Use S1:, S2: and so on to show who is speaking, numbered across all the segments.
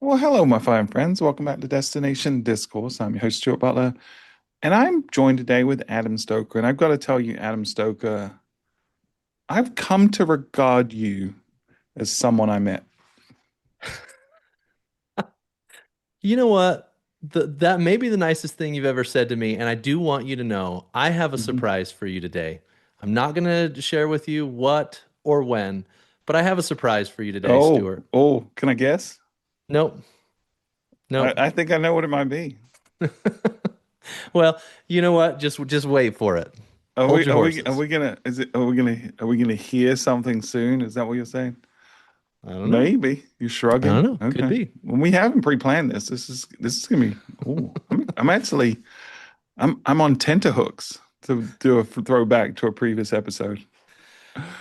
S1: Well, hello, my fine friends. Welcome back to Destination Discourse. I'm your host, Stuart Butler, and I'm joined today with Adam Stoker. And I've got to tell you, Adam Stoker, I've come to regard you as someone I met.
S2: You know what? That may be the nicest thing you've ever said to me, and I do want you to know I have a
S1: Mhm.
S2: surprise for you today. I'm not going to share with you what or when, but I have a surprise for you today,
S1: Oh,
S2: Stuart.
S1: oh, can I guess?
S2: Nope,
S1: I,
S2: nope.
S1: I think I know what it might be.
S2: Well, you know what? Just wait for it.
S1: Are
S2: Hold
S1: we,
S2: your
S1: are we, are
S2: horses.
S1: we gonna, is it, are we gonna hear something soon? Is that what you're saying?
S2: I don't know.
S1: Maybe. You're
S2: I don't
S1: shrugging.
S2: know. Could
S1: Okay.
S2: be.
S1: Well, we haven't pre-planned this. This is gonna be, oh, I'm actually, I'm on tenterhooks to do a throwback to a previous episode.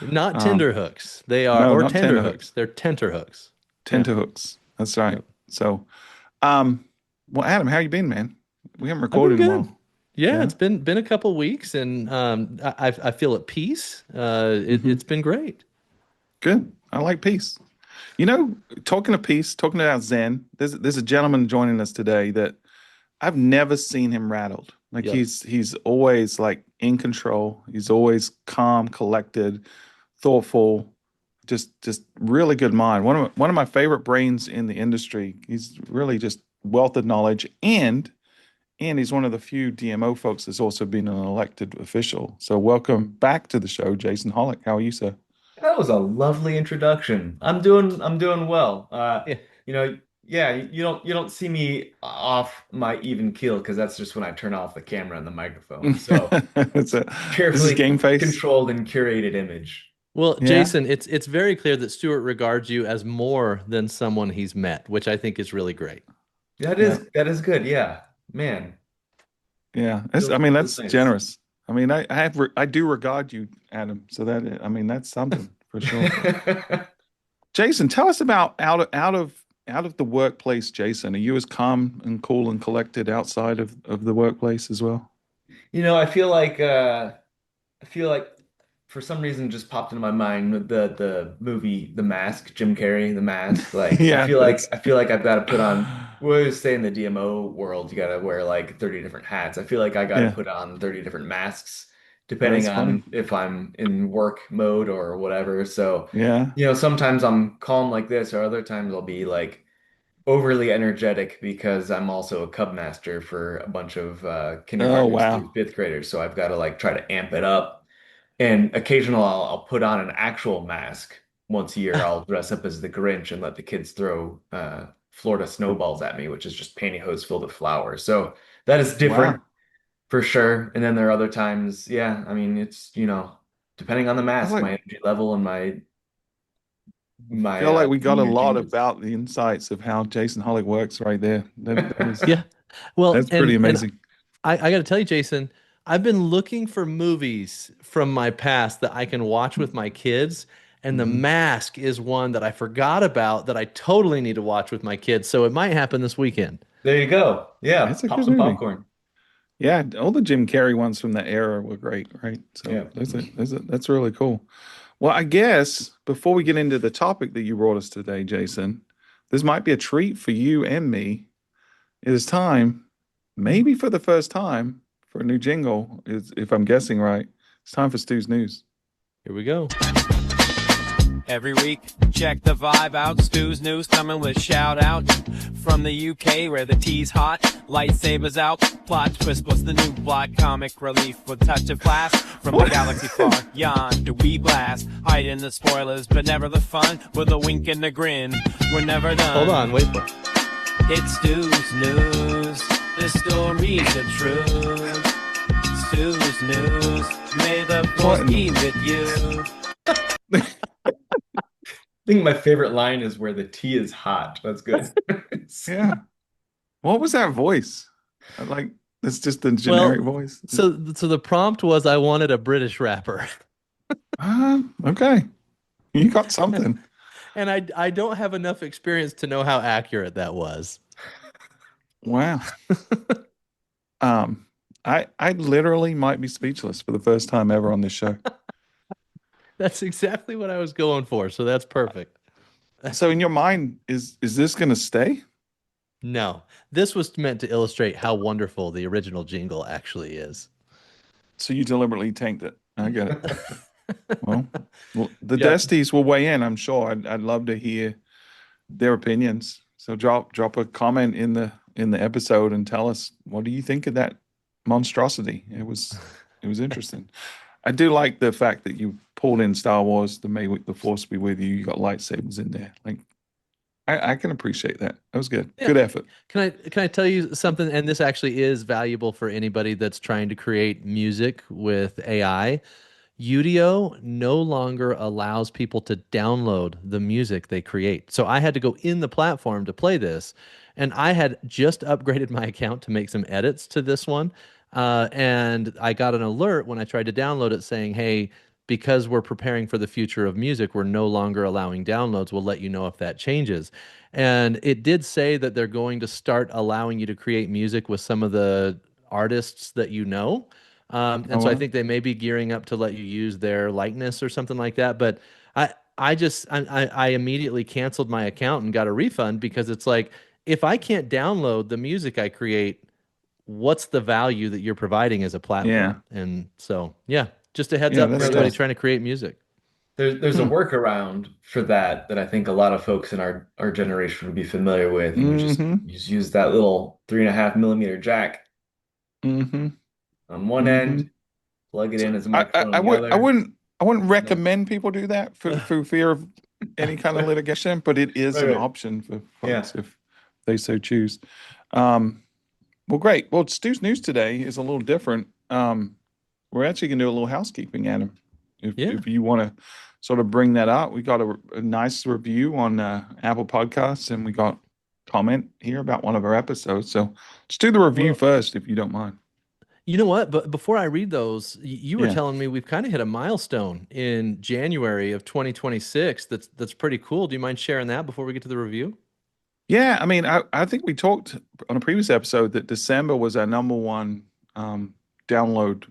S2: Not
S1: Um,
S2: tender hooks. They are,
S1: no,
S2: or
S1: not
S2: tender hooks.
S1: tenterhooks.
S2: They're tenter hooks. Yeah.
S1: Tenterhooks. That's right.
S2: Yep.
S1: So, um, well, Adam, how you been, man? We haven't
S2: I've been
S1: recorded in a
S2: good.
S1: while.
S2: Yeah,
S1: Yeah.
S2: it's been a couple weeks, and I feel at peace.
S1: Hmm.
S2: It's been great.
S1: Good. I like peace. You know, talking of peace, talking about Zen, there's a gentleman joining us today that I've never seen him rattled. Like
S2: Yep.
S1: he's always like in control. He's always calm, collected, thoughtful, just really good mind. One of my favorite brains in the industry. He's really just wealth of knowledge, and he's one of the few DMO folks that's also been an elected official. So welcome back to the show, Jason Holic. How are you, sir?
S3: That was a lovely introduction. I'm doing well.
S2: Yeah.
S3: Yeah, you don't see me off my even keel because that's just when I turn off the camera and the microphone. So
S1: It's a, this is
S3: carefully
S1: game face.
S3: controlled and curated image.
S2: Well,
S1: Yeah.
S2: Jason, it's very clear that Stuart regards you as more than someone he's met, which I think is really great.
S3: That
S1: Yeah.
S3: is that is good. Yeah. Man,
S1: Yeah. I
S3: feels
S1: mean,
S3: feels
S1: that's
S3: nice.
S1: generous. I mean, I do regard you, Adam. So that I mean, that's something for sure. Jason, tell us about out of the workplace, Jason. Are you as calm and cool and collected outside of the workplace as well?
S3: I feel like for some reason just popped into my mind with the movie The Mask, Jim Carrey, The Mask. Like I
S1: Yeah,
S3: feel like
S1: that's
S3: I feel like I've got to put on. We always say in the DMO world, you got to wear like 30 different hats. I feel like I got to
S1: yeah.
S3: put on 30 different masks depending
S1: That's funny.
S3: on if I'm in work mode or whatever. So,
S1: Yeah.
S3: sometimes I'm calm like this, or other times I'll be like overly energetic because I'm also a cub master for a bunch of
S1: Oh
S3: kindergartners through
S1: wow.
S3: fifth graders. So I've got to like try to amp it up. And occasionally I'll put on an actual mask. Once a year, I'll dress up as the Grinch and let the kids throw Florida snowballs at me, which is just pantyhose filled with flowers. So that is different
S1: Wow.
S3: for sure. And then there are other times, yeah, I mean, it's, depending on the
S1: I
S3: mask,
S1: like
S3: my energy level and my
S1: feel like we got a
S3: demeanor
S1: lot
S3: changes.
S1: about the insights of how Jason Holick works right there. That is
S2: Yeah. Well,
S1: that's pretty
S2: and
S1: amazing.
S2: I got to tell you, Jason, I've been looking for movies from my past that I can watch with my kids, and The
S1: Hmm.
S2: Mask is one that I forgot about that I totally need to watch with my kids. So it might happen this weekend.
S3: There you go. Yeah,
S1: It's a
S3: pop
S1: good
S3: some
S1: movie.
S3: popcorn.
S1: Yeah, all the Jim Carrey ones from that era were great, right? So
S3: Yeah.
S1: that's really cool. Well, I guess before we get into the topic that you brought us today, Jason, this might be a treat for you and me. It is time, maybe for the first time, for a new jingle, is if I'm guessing right. It's time for Stu's News.
S2: Here we go.
S4: Every week, check the vibe out. Stu's News coming with shout out from the UK where the tea's hot. Lightsabers out, plot twist. What's the new plot? Comic relief with touch of class from the galaxy far yonder. We blast, hiding the spoilers, but never the fun. With a wink and a grin, we're never
S2: Hold
S4: done.
S2: on, wait for it.
S4: It's Stu's News, the stories are true. Stu's News, may the
S1: What
S4: force
S1: in
S4: be with you.
S3: I think my favorite line is where the tea is hot. That's good.
S1: yeah. What was that voice? Like, it's just a generic
S2: Well,
S1: voice.
S2: so the prompt was I wanted a British rapper.
S1: Okay. You got something.
S2: And I don't have enough experience to know how accurate that was.
S1: Wow. Um, I literally might be speechless for the first time ever on this show.
S2: That's exactly what I was going for, so that's perfect.
S1: So in your mind, is this gonna stay?
S2: No, this was meant to illustrate how wonderful the original jingle actually is.
S1: So you deliberately tanked it. I get it. Well, the
S2: Yep.
S1: Desties will weigh in, I'm sure. I'd love to hear their opinions. So drop a comment in the episode and tell us, what do you think of that monstrosity? It was interesting. I do like the fact that you pulled in Star Wars, the May the Force be with you. You got lightsabers in there. Like I can appreciate that. That was good.
S2: Yeah.
S1: Good effort.
S2: Can I tell you something? And this actually is valuable for anybody that's trying to create music with AI. Udio no longer allows people to download the music they create. So I had to go in the platform to play this, and I had just upgraded my account to make some edits to this one. And I got an alert when I tried to download it saying, hey, because we're preparing for the future of music, we're no longer allowing downloads. We'll let you know if that changes. And it did say that they're going to start allowing you to create music with some of the artists that you know. And
S1: Oh,
S2: so I
S1: well.
S2: think they may be gearing up to let you use their likeness or something like that. But I immediately canceled my account and got a refund because it's like, if I can't download the music I create, what's the value that you're providing as a
S1: Yeah.
S2: platform? And so, yeah, just a heads
S1: Yeah,
S2: up for
S1: that's
S2: anybody
S1: tough.
S2: trying to create music.
S3: There's a
S1: Hmm.
S3: workaround for that that I think a lot of folks in our generation would be familiar with, and
S1: Mm-hmm.
S3: you just use that little 3.5 millimeter jack
S1: Mm-hmm.
S3: on one
S1: Mm-hmm.
S3: end, plug it
S1: So
S3: in as a microphone
S1: I
S3: on the
S1: would
S3: other.
S1: I wouldn't
S3: No.
S1: recommend people do that for fear of any kind of litigation, but it is
S3: Right,
S1: an
S3: right.
S1: option for
S3: Yeah.
S1: folks if they so choose. Um, well, great. Well, Stu's news today is a little different. We're actually going to do a little housekeeping, Adam.
S2: Yeah.
S1: If you want to sort of bring that up, we got a nice review on Apple Podcasts, and we got comment here about one of our episodes. So let's do the review
S2: Well,
S1: first, if you don't mind.
S2: you know what? But before I read those, you were
S1: Yeah.
S2: telling me we've kind of hit a milestone in January of 2026. That's pretty cool. Do you mind sharing that before we get to the review?
S1: Yeah, I mean, I think we talked on a previous episode that December was our number one download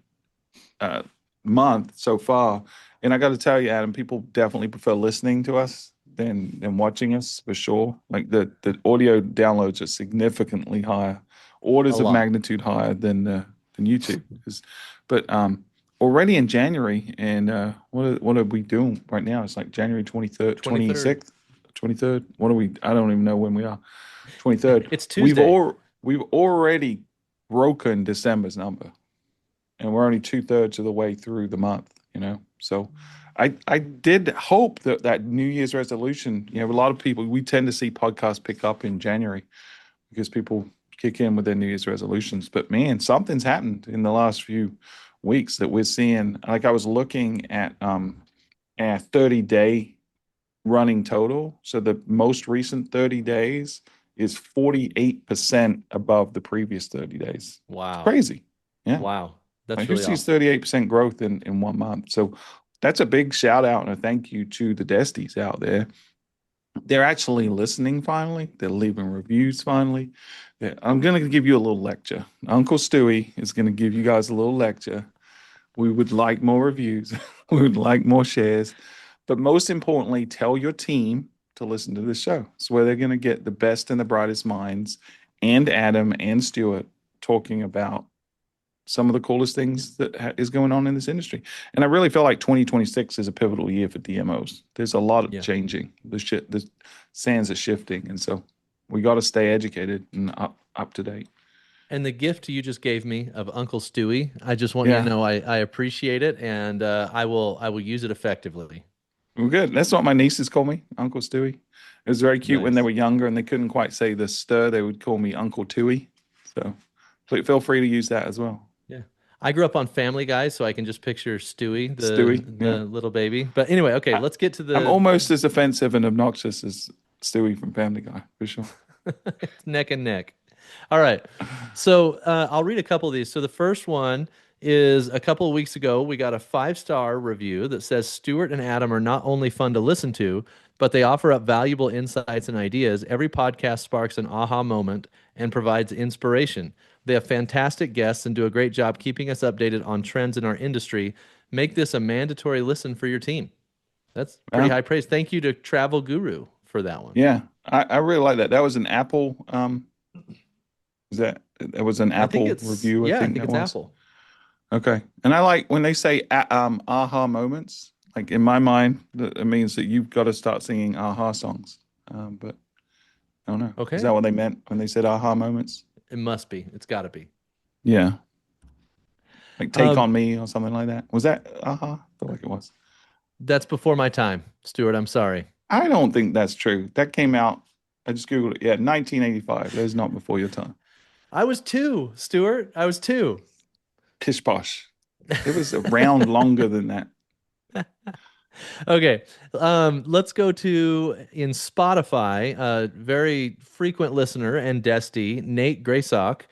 S1: uh, month so far, and I got to tell you, Adam, people definitely prefer listening to us than watching us for sure. Like the audio downloads are significantly higher,
S2: A
S1: orders of
S2: lot.
S1: magnitude higher than YouTube. But already in January, and what are we doing right now? It's like January 23rd,
S2: 23rd.
S1: 26th, 23rd. What are we? I don't even know when we are. 23rd.
S2: It's Tuesday.
S1: We've already broken December's number, and we're only two-thirds of the way through the month, you know. So I did hope that that New Year's resolution, you know, a lot of people, we tend to see podcasts pick up in January because people kick in with their New Year's resolutions. But man, something's happened in the last few weeks that we're seeing. Like I was looking at a 30-day running total. So the most recent 30 days is 48% above the previous 30 days. It's
S2: Wow.
S1: crazy. Yeah.
S2: Wow. That's
S1: Like who
S2: really
S1: sees
S2: awesome.
S1: 38% growth in 1 month? So that's a big shout out and a thank you to the Desties out there. They're actually listening finally. They're leaving reviews finally. I'm going to give you a little lecture. Uncle Stewie is going to give you guys a little lecture. We would like more reviews. We would like more shares. But most importantly, tell your team to listen to this show. It's where they're going to get the best and the brightest minds, and Adam and Stuart talking about some of the coolest things that is going on in this industry. And I really feel like 2026 is a pivotal year for DMOs. There's a lot of
S2: Yeah.
S1: changing. The sands are shifting, and so we got to stay educated and up to date.
S2: And the gift you just gave me of Uncle Stewie, I just want you to
S1: Yeah,
S2: know I appreciate it, and I will use it effectively.
S1: we're good. That's what my nieces call me, Uncle Stewie. It was very cute when they
S2: Nice.
S1: were younger and they couldn't quite say the stir. They would call me Uncle Tui. So feel free to use that as well.
S2: Yeah. I grew up on Family Guy, so I can just picture Stewie,
S1: Stewie, yeah.
S2: the little baby. But anyway, okay,
S1: I,
S2: let's get to
S1: I'm
S2: the
S1: almost as offensive and obnoxious as Stewie from Family Guy, for sure.
S2: neck and neck. All right. So I'll read a couple of these. So the first one is a couple of weeks ago, we got a 5-star review that says Stuart and Adam are not only fun to listen to, but they offer up valuable insights and ideas. Every podcast sparks an aha moment and provides inspiration. They have fantastic guests and do a great job keeping us updated on trends in our industry. Make this a mandatory listen for your team. That's pretty
S1: Yeah.
S2: high praise. Thank you to Travel Guru for that one.
S1: Yeah, I really like that. That was an Apple Is that was an
S2: I think
S1: Apple review? I
S2: I
S1: think
S2: think
S1: that
S2: it's
S1: was.
S2: Apple.
S1: Okay. And I like when they say aha moments. Like in my mind, it means that you've got to start singing aha songs. But I don't know. Is that
S2: Okay.
S1: what they meant when they said aha moments?
S2: It must be. It's got to be.
S1: Yeah. Like Take
S2: Um,
S1: on Me or something like that. Was that aha? I feel like it was.
S2: that's before my time, Stuart. I'm sorry.
S1: I don't think that's true. That came out, I just Googled it. Yeah, 1985. That is not before your time.
S2: I was two, Stuart. I was two.
S1: Pish posh. It was around longer than that.
S2: Okay. Let's go to in Spotify, a very frequent listener and Desty, Nate Graysock,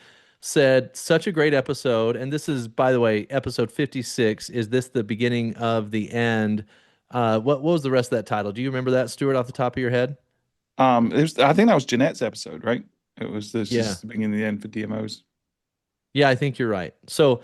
S2: said, such a great episode. And this is, by the way, episode 56. Is this the beginning of the end? What was the rest of that title? Do you remember that, Stuart, off the top of your head?
S1: I think that was Jeanette's episode, right? It was this
S2: Yeah.
S1: is the beginning of the end for DMOs.
S2: Yeah, I think you're right. So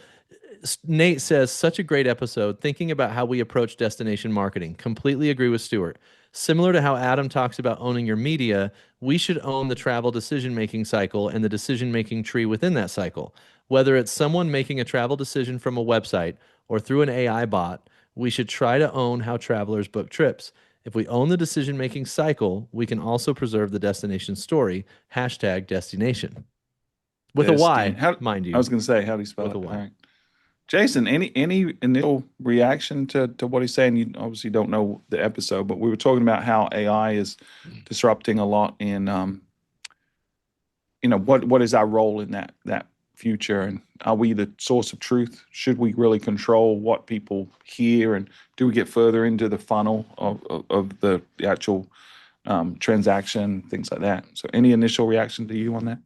S2: Nate says, such a great episode. Thinking about how we approach destination marketing. Completely agree with Stuart. Similar to how Adam talks about owning your media, we should own the travel decision making cycle and the decision making tree within that cycle. Whether it's someone making a travel decision from a website or through an AI bot, we should try to own how travelers book trips. If we own the decision making cycle, we can also preserve the destination story. Hashtag destination. With a
S1: Destin.
S2: Y,
S1: How
S2: mind
S1: I
S2: you.
S1: was going to say, how do you spell
S2: With
S1: it?
S2: a
S1: All
S2: Y.
S1: right. Jason, any initial reaction to what he's saying? You obviously don't know the episode, but we were talking about how AI is disrupting a lot in what is our role in that future, and are we the source of truth? Should we really control what people hear, and do we get further into the funnel of the actual transaction, things like that? So, any initial reaction to you on that?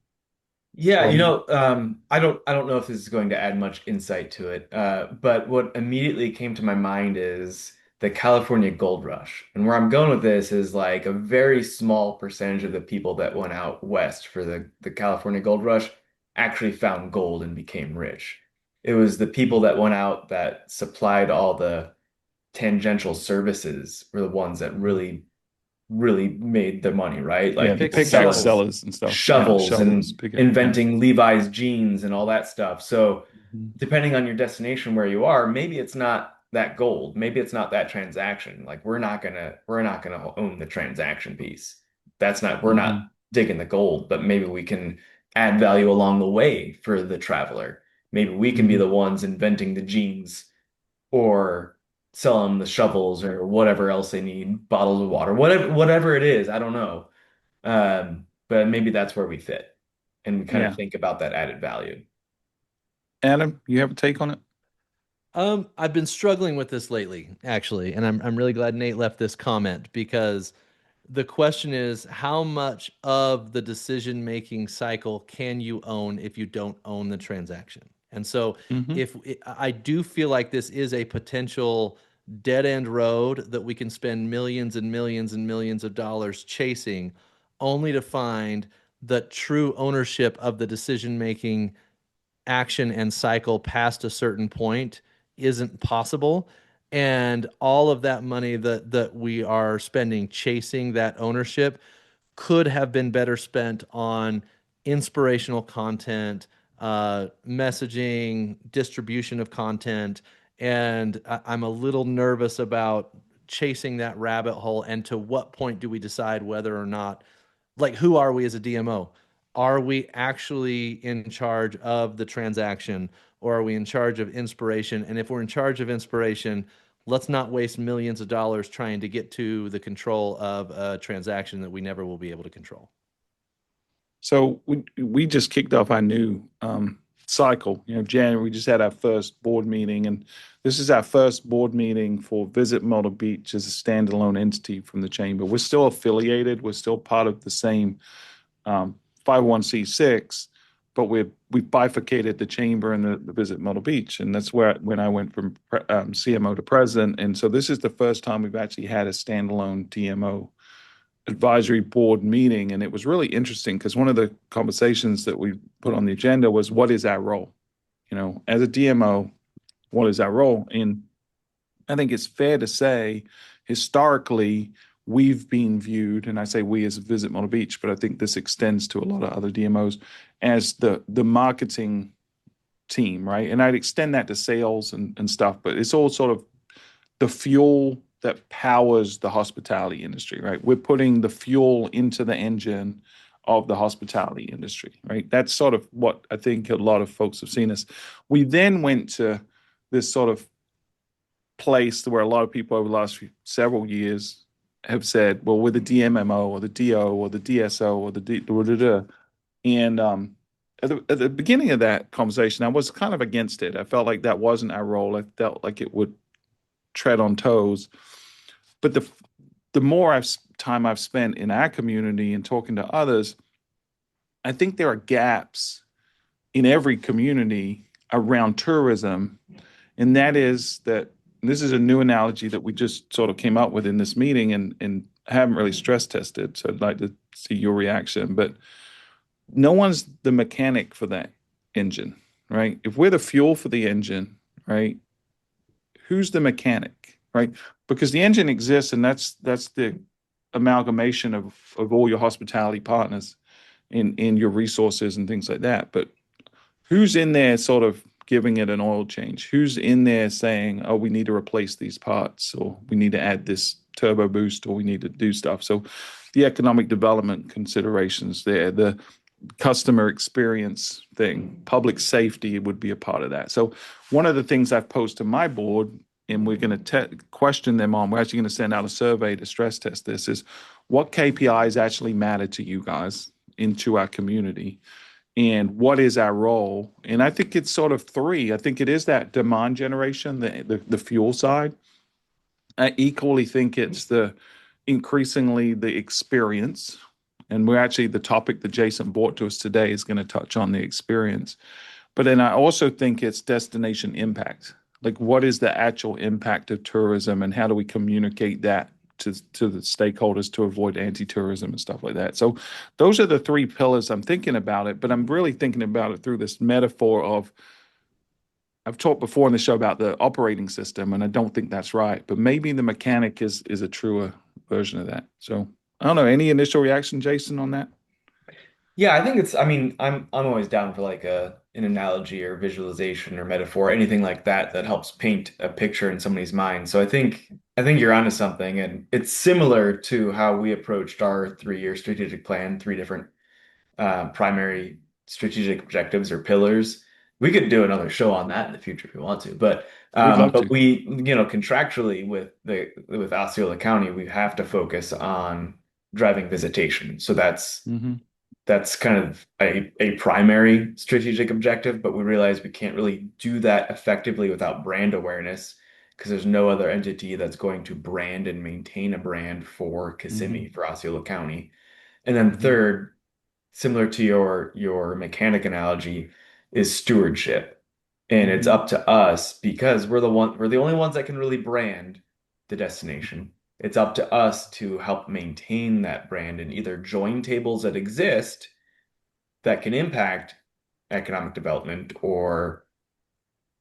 S3: Yeah,
S1: From
S3: I don't know if this is going to add much insight to it, but what immediately came to my mind is the California Gold Rush. And where I'm going with this is like a very small percentage of the people that went out west for the California Gold Rush actually found gold and became rich. It was the people that went out that supplied all the tangential services were the ones that really made the money, right?
S1: yeah,
S3: Like
S1: the
S2: Picks
S3: people
S2: and
S1: pickaxe
S3: selling
S2: shovels.
S1: sellers and stuff. Yeah,
S3: shovels
S1: shovels,
S3: and
S1: pickaxe. Yeah.
S3: inventing Levi's jeans and all that stuff. So
S1: Mhm.
S3: depending on your destination where you are, maybe it's not that gold. Maybe it's not that transaction. Like we're not gonna own the transaction piece. We're not
S1: Mhm.
S3: digging the gold, but maybe we can add value along the way for the traveler. Maybe we can be
S1: Mhm.
S3: the ones inventing the jeans or sell them the shovels or whatever else they need, bottles of water, whatever it is. I don't know. But maybe that's where we fit and we kind of
S1: Yeah.
S3: think about that added value.
S1: Adam, you have a take on it?
S2: I've been struggling with this lately, actually, and I'm really glad Nate left this comment because the question is how much of the decision making cycle can you own if you don't own the transaction? And so
S1: Hmm.
S2: if I do feel like this is a potential dead end road that we can spend millions and millions and millions of dollars chasing only to find that true ownership of the decision making action and cycle past a certain point isn't possible. And all of that money that we are spending chasing that ownership could have been better spent on inspirational content, messaging, distribution of content. And I'm a little nervous about chasing that rabbit hole. And to what point do we decide whether or not, like, who are we as a DMO? Are we actually in charge of the transaction or are we in charge of inspiration? And if we're in charge of inspiration, let's not waste millions of dollars trying to get to the control of a transaction that we never will be able to control.
S1: So we just kicked off our new cycle. January we just had our first board meeting, and this is our first board meeting for Visit Myrtle Beach as a standalone entity from the chamber. We're still affiliated. We're still part of the same 501c6, but we've bifurcated the chamber and the Visit Myrtle Beach, and that's where when I went from CMO to president. And so this is the first time we've actually had a standalone DMO advisory board meeting, and it was really interesting because one of the conversations that we put on the agenda was what is our role, as a DMO, what is our role? And I think it's fair to say historically we've been viewed, and I say we as Visit Myrtle Beach, but I think this extends to a lot of other DMOs, as the marketing team, right? And I'd extend that to sales and stuff, but it's all sort of the fuel that powers the hospitality industry, right? We're putting the fuel into the engine of the hospitality industry, right? That's sort of what I think a lot of folks have seen us. We then went to this sort of place where a lot of people over the last several years have said, well, we're the DMMO or the DO or the DSO or the D, and at the beginning of that conversation, I was kind of against it. I felt like that wasn't our role. I felt like it would tread on toes. But the more time I've spent in our community and talking to others, I think there are gaps in every community around tourism, and that is that this is a new analogy that we just sort of came up with in this meeting and haven't really stress tested. So I'd like to see your reaction. But no one's the mechanic for that engine, right? If we're the fuel for the engine, right, who's the mechanic, right? Because the engine exists, and that's the amalgamation of all your hospitality partners in your resources and things like that. But who's in there sort of giving it an oil change? Who's in there saying, oh, we need to replace these parts, or we need to add this turbo boost, or we need to do stuff? So the economic development considerations there, the customer experience thing, public safety would be a part of that. So one of the things I've posed to my board, and we're going to question them on, we're actually going to send out a survey to stress test this, is what KPIs actually matter to you guys into our community, and what is our role? And I think it's sort of three. I think it is that demand generation, the fuel side. I equally think it's the increasingly the experience. And we're actually, the topic that Jason brought to us today is going to touch on the experience. But then I also think it's destination impact. Like, what is the actual impact of tourism, and how do we communicate that to the stakeholders to avoid anti-tourism and stuff like that? So those are the three pillars I'm thinking about it, but I'm really thinking about it through this metaphor of, I've talked before in the show about the operating system, and I don't think that's right, but maybe the mechanic is a truer version of that. So I don't know. Any initial reaction, Jason, on that?
S3: Yeah, I think I mean, I'm always down for like an analogy or visualization or metaphor, anything like that that helps paint a picture in somebody's mind. So I think you're onto something, and it's similar to how we approached our 3-year strategic plan, three different primary strategic objectives or pillars. We could do another show on that in the future if we want to, but
S1: We'd love
S3: but
S1: to.
S3: we, contractually with Osceola County, we have to focus on driving visitation. So
S1: Mm-hmm.
S3: that's kind of a primary strategic objective, but we realize we can't really do that effectively without brand awareness, because there's no other entity that's going to brand and maintain a brand for Kissimmee,
S1: Mm-hmm.
S3: for Osceola County. And then
S1: Mm-hmm.
S3: third, similar to your mechanic analogy, is stewardship. And it's
S1: Mm-hmm.
S3: up to us, because we're the only ones that can really brand the destination. It's up to us to help maintain that brand and either join tables that exist that can impact economic development or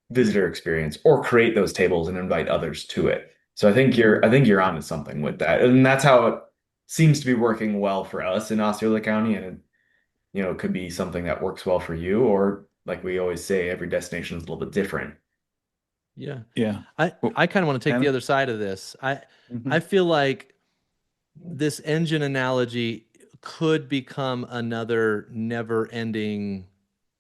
S3: visitor experience, or create those tables and invite others to it. So
S1: Mm-hmm.
S3: I think you're onto something with that. And that's how it seems to be working well for us in Osceola County. And it could be something that works well for you, or like we always say, every destination is a little bit different.
S2: Yeah.
S1: Yeah.
S2: I
S1: Well,
S2: I kind of want to take the
S1: Anna?
S2: other side of this. I
S1: Mm-hmm.
S2: I feel like this engine analogy could become another never-ending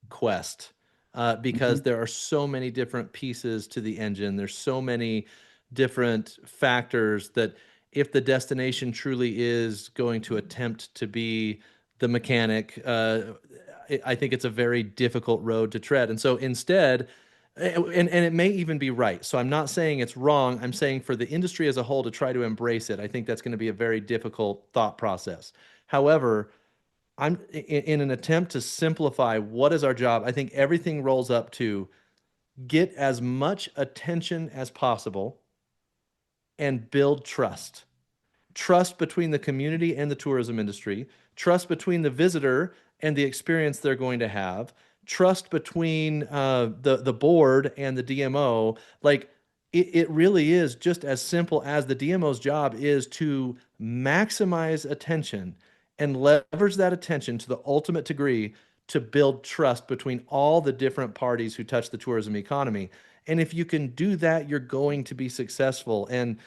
S2: quest,
S1: Mm-hmm.
S2: because there are so many different pieces to the engine. There's so many different factors that if the destination truly is going to attempt to be the mechanic, I think it's a very difficult road to tread. And so instead, and it may even be right. So I'm not saying it's wrong. I'm saying for the industry as a whole to try to embrace it, I think that's going to be a very difficult thought process. However, I'm in an attempt to simplify what is our job. I think everything rolls up to get as much attention as possible and build trust. Trust between the community and the tourism industry, trust between the visitor and the experience they're going to have, trust between the board and the DMO. Like, it really is just as simple as the DMO's job is to maximize attention and leverage that attention to the ultimate degree to build trust between all the different parties who touch the tourism economy. And if you can do that, you're going to be successful. And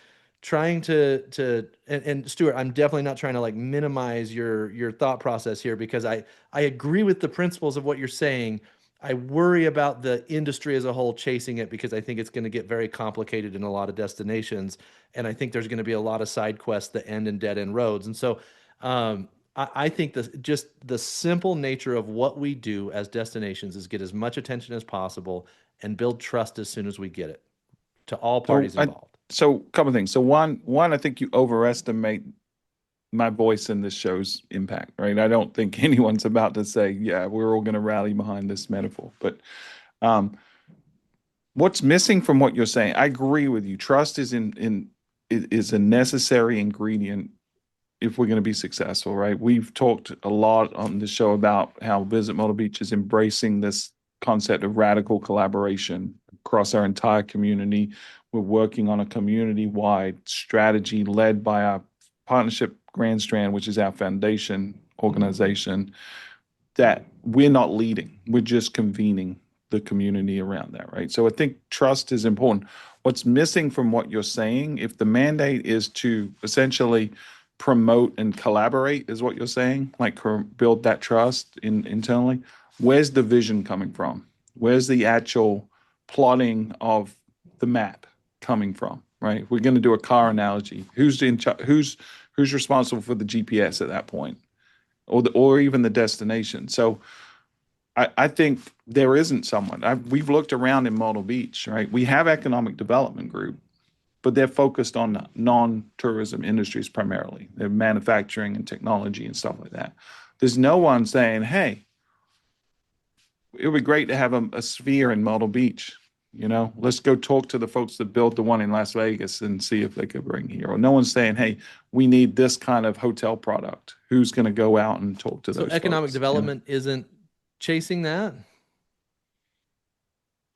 S2: trying and Stuart, I'm definitely not trying to like minimize your thought process here because I agree with the principles of what you're saying. I worry about the industry as a whole chasing it because I think it's going to get very complicated in a lot of destinations. And I think there's going to be a lot of side quests that end in dead end roads. And so I think just the simple nature of what we do as destinations is get as much attention as possible and build trust as soon as we get it to all
S1: So
S2: parties
S1: I
S2: involved.
S1: so couple of things. So one I think you overestimate my voice in this show's impact, right? I don't think anyone's about to say, yeah, we're all going to rally behind this metaphor. But um, what's missing from what you're saying, I agree with you. Trust is a necessary ingredient if we're going to be successful, right? We've talked a lot on the show about how Visit Myrtle Beach is embracing this concept of radical collaboration across our entire community. We're working on a community-wide strategy led by our partnership Grand Strand, which is our foundation organization, that we're not leading. We're just convening the community around that, right? So I think trust is important. What's missing from what you're saying, if the mandate is to essentially promote and collaborate, is what you're saying, like build that trust internally, where's the vision coming from? Where's the actual plotting of the map coming from, right? We're going to do a car analogy. Who's responsible for the GPS at that point, or even the destination? So I think there isn't someone. We've looked around in Myrtle Beach, right? We have economic development group, but they're focused on non-tourism industries primarily. They're manufacturing and technology and stuff like that. There's no one saying, hey, it would be great to have a sphere in Myrtle Beach. Let's go talk to the folks that built the one in Las Vegas and see if they could bring here. Or no one's saying, hey, we need this kind of hotel product. Who's going to go out and talk to
S2: So
S1: those
S2: economic
S1: folks?
S2: development isn't chasing that.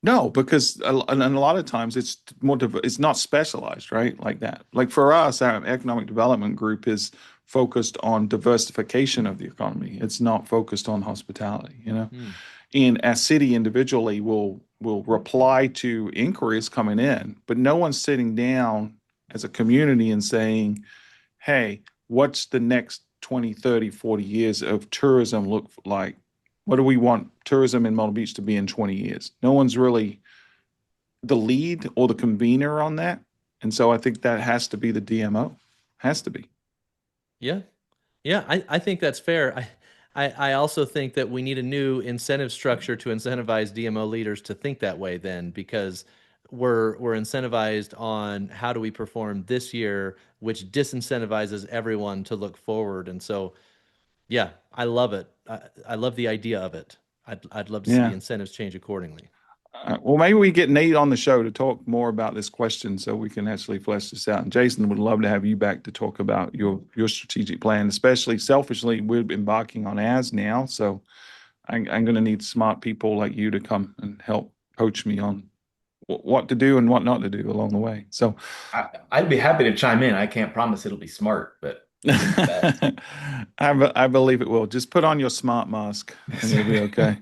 S1: No, because and a lot of times it's not specialized, right? Like that. Like for us, our economic development group is focused on diversification of the economy. It's not focused on hospitality.
S2: Hmm.
S1: And our city individually will reply to inquiries coming in, but no one's sitting down as a community and saying, hey, what's the next 20, 30, 40 years of tourism look like? What do we want tourism in Myrtle Beach to be in 20 years? No one's really the lead or the convener on that. And so I think that has to be the DMO. Has to be.
S2: Yeah. Yeah, I think that's fair. I also think that we need a new incentive structure to incentivize DMO leaders to think that way then, because we're incentivized on how do we perform this year, which disincentivizes everyone to look forward. And so, yeah, I love it. I love the idea of it. I'd love to see the
S1: Yeah.
S2: incentives change accordingly.
S1: Well, maybe we get Nate on the show to talk more about this question so we can actually flesh this out. And Jason would love to have you back to talk about your strategic plan, especially selfishly. We're embarking on ours now. So I'm going to need smart people like you to come and help coach me on what to do and what not to do along the way. So
S3: I'd be happy to chime in. I can't promise it'll be smart, but I'll do my best.
S1: I believe it will. Just put on your smart mask and you'll be okay.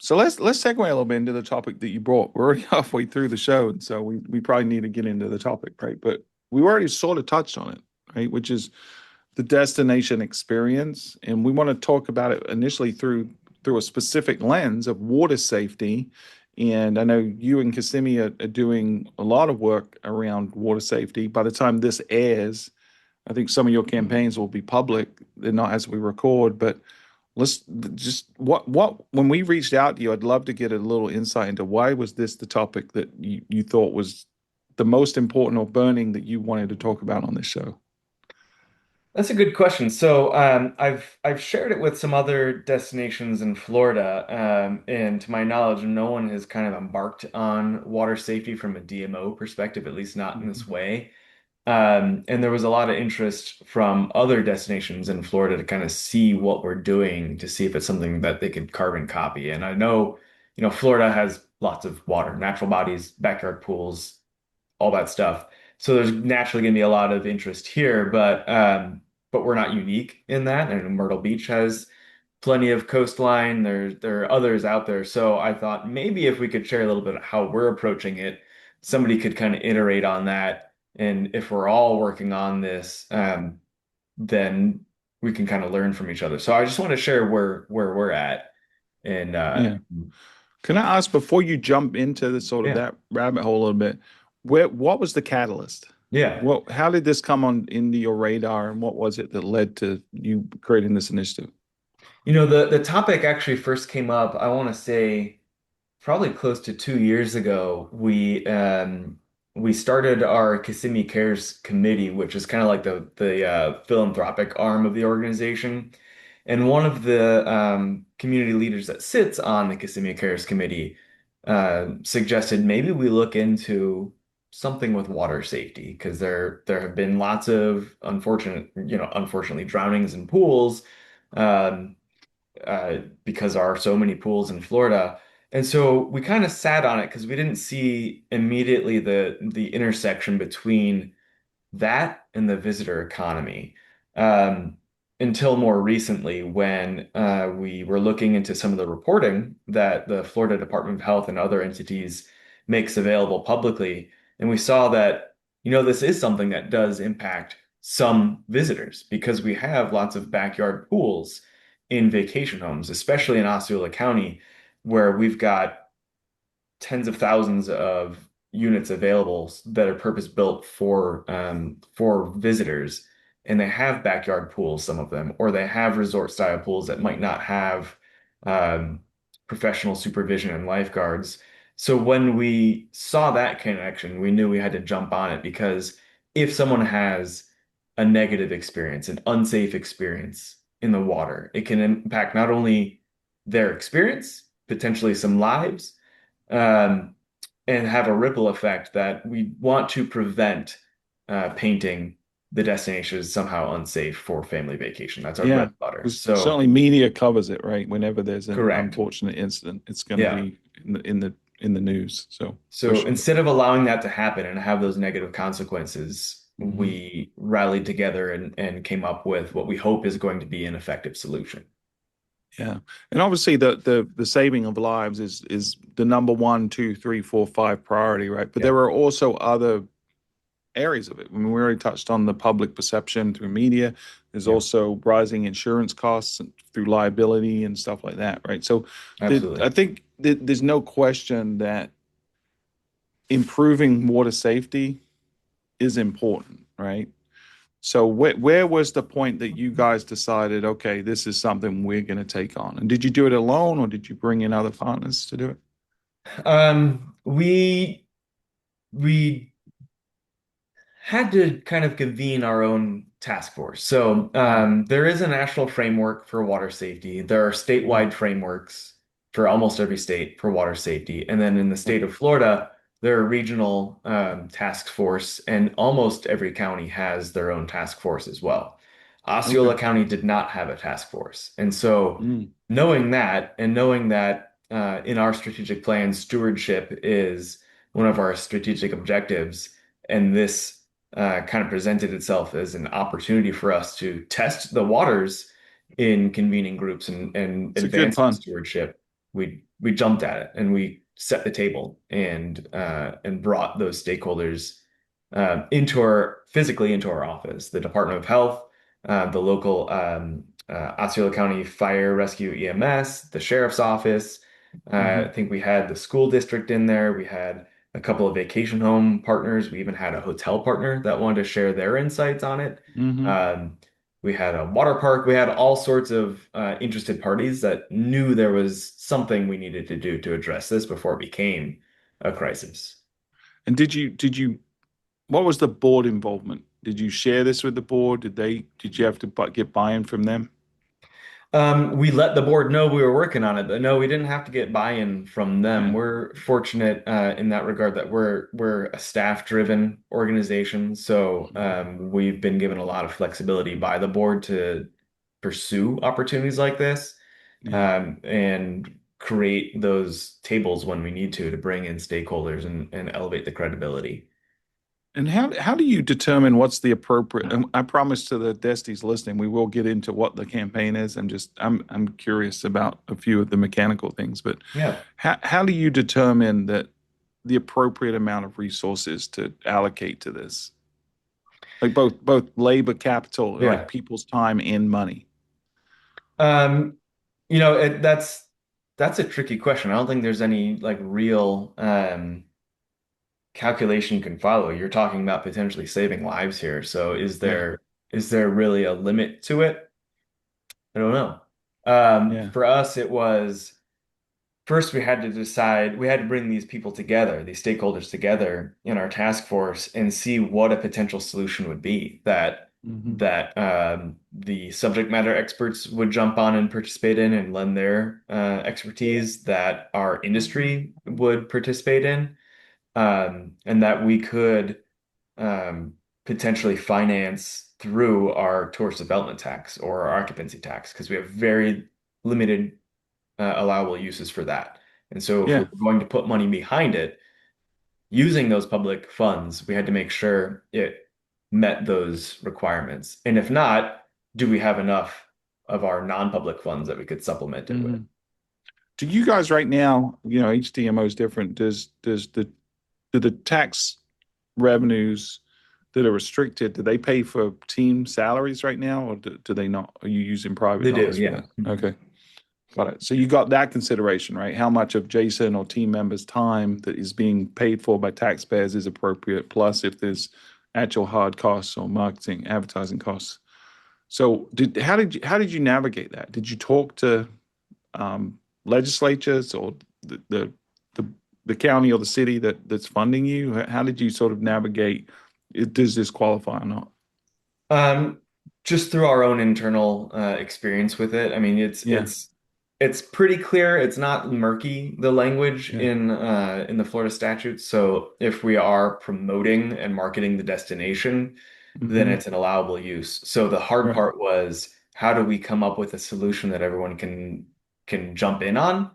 S1: So let's segue a little bit into the topic that you brought. We're already halfway through the show, and so we probably need to get into the topic, right? But we already sort of touched on it, right? Which is the destination experience, and we want to talk about it initially through a specific lens of water safety. And I know you and Kissimmee are doing a lot of work around water safety. By the time this airs, I think some of your campaigns will be public. They're not as we record, but let's just what when we reached out to you, I'd love to get a little insight into why was this the topic that you thought was the most important or burning that you wanted to talk about on this show.
S3: That's a good question. So I've shared it with some other destinations in Florida, and to my knowledge, no one has kind of embarked on water safety from a DMO perspective, at least not in this way. And there was a lot of interest from other destinations in Florida to kind of see what we're doing, to see if it's something that they could carbon copy. And I know Florida has lots of water, natural bodies, backyard pools, all that stuff. So there's naturally going to be a lot of interest here, but we're not unique in that. And Myrtle Beach has plenty of coastline. There are others out there. So I thought maybe if we could share a little bit of how we're approaching it, somebody could kind of iterate on that. And if we're all working on this, then we can kind of learn from each other. So I just want to share where we're at. And
S1: Yeah. Can I ask before you jump into the sort of
S3: yeah,
S1: that rabbit hole a little bit, what was the catalyst?
S3: yeah.
S1: How did this come on into your radar, and what was it that led to you creating this initiative?
S3: The topic actually first came up, I want to say probably close to 2 years ago. We started our Kissimmee Cares Committee, which is kind of like the philanthropic arm of the organization. And one of the community leaders that sits on the Kissimmee Cares Committee suggested maybe we look into something with water safety because there have been lots of unfortunately drownings in pools. Um, because there are so many pools in Florida. And so we kind of sat on it because we didn't see immediately the intersection between that and the visitor economy um, until more recently when we were looking into some of the reporting that the Florida Department of Health and other entities makes available publicly. And we saw that, this is something that does impact some visitors because we have lots of backyard pools in vacation homes, especially in Osceola County, where we've got tens of thousands of units available that are purpose built for visitors, and they have backyard pools, some of them, or they have resort style pools that might not have um, professional supervision and lifeguards. So when we saw that connection, we knew we had to jump on it because if someone has a negative experience, an unsafe experience in the water, it can impact not only their experience, potentially some lives, um, and have a ripple effect that we want to prevent painting the destination as somehow unsafe for family vacation. That's our bread
S1: Yeah,
S3: and butter.
S1: because
S3: So,
S1: certainly media covers it, right? Whenever there's an
S3: correct.
S1: unfortunate incident, it's going to
S3: Yeah.
S1: be in the news. So for
S3: So
S1: sure.
S3: instead of allowing that to happen and have those negative consequences,
S1: Mhm.
S3: we rallied together and came up with what we hope is going to be an effective solution.
S1: Yeah, and obviously the saving of lives is the number one, two, three, four, five priority, right? But
S3: Yeah,
S1: there are also other areas of it. I mean, we already touched on the public perception through media. There's
S3: yeah,
S1: also rising insurance costs and through liability and stuff like that, right? So I
S3: absolutely.
S1: think there's no question that improving water safety is important, right? So where was the point that you guys decided, okay, this is something we're going to take on? And did you do it alone or did you bring in other partners to do it?
S3: We had to kind of convene our own task force. So
S1: Mm,
S3: there is a national framework for water safety. There are
S1: mhm.
S3: statewide frameworks for almost every state for water safety. And then in the
S1: Yeah.
S3: state of Florida, there are regional task force, and almost every county has their own task force as well.
S1: Okay.
S3: Osceola County did not have a task force. And so
S1: Mm,
S3: knowing that and knowing that in our strategic plan, stewardship is one of our strategic objectives, and this kind of presented itself as an opportunity for us to test the waters in convening groups and
S1: it's a good
S3: advancing
S1: pun.
S3: stewardship. We jumped at it and we set the table and brought those stakeholders physically into our office, the Department of Health, the local Osceola County Fire Rescue EMS, the sheriff's office. I
S1: Hmm.
S3: think we had the school district in there. We had a couple of vacation home partners. We even had a hotel partner that wanted to share their insights on it.
S1: Hmm.
S3: Um, we had a water park. We had all sorts of interested parties that knew there was something we needed to do to address this before it became a crisis.
S1: And what was the board involvement? Did you share this with the board? Did you have to get buy-in from them?
S3: We let the board know we were working on it, but no, we didn't have to get buy-in from them.
S1: Yeah.
S3: We're fortunate in that regard that we're a staff-driven organization, so
S1: Mhm.
S3: we've been given a lot of flexibility by the board to pursue opportunities like this.
S1: Yeah.
S3: And create those tables when we need to bring in stakeholders and elevate the credibility.
S1: And how do you determine what's the appropriate? And I promise to the Desties listening, we will get into what the campaign is. I'm curious about a few of the mechanical things, but
S3: Yeah.
S1: how do you determine that the appropriate amount of resources to allocate to this? Like both labor capital, like
S3: Yeah.
S1: people's time and money.
S3: Um, that's a tricky question. I don't think there's any like real calculation can follow. You're talking about potentially saving lives here. So
S1: Yeah,
S3: is there really a limit to it? I don't know.
S1: yeah.
S3: For us, it was first we had to decide, we had to bring these people together, these stakeholders together in our task force and see what a potential solution would be
S1: Hmm.
S3: the subject matter experts would jump on and participate in and lend their expertise, that our industry would participate in, and that we could um, potentially finance through our tourist development tax or our occupancy tax because we have very limited allowable uses for that. And so if we're
S1: Yeah.
S3: going to put money behind it, using those public funds, we had to make sure it met those requirements. And if not, do we have enough of our non-public funds that we could supplement it with?
S1: Hmm. Do you guys right now, each DMO is different. Do the tax revenues that are restricted, do they pay for team salaries right now, or do they not? Are you using private
S3: They do,
S1: dollars for
S3: yeah.
S1: that? Okay, got it. So you got that consideration, right? How much of Jason or team members' time that is being paid for by taxpayers is appropriate, plus if there's actual hard costs or marketing, advertising costs. So how did you navigate that? Did you talk to legislatures or the the county or the city that's funding you? How did you sort of navigate? Does this qualify or not?
S3: Um, just through our own internal experience with it. I mean,
S1: Yeah,
S3: it's pretty clear. It's not murky, the language
S1: yeah.
S3: in the Florida statutes. So if we are promoting and marketing the destination, then
S1: Hmm.
S3: it's an allowable use. So the hard
S1: Right.
S3: part was how do we come up with a solution that everyone can jump in on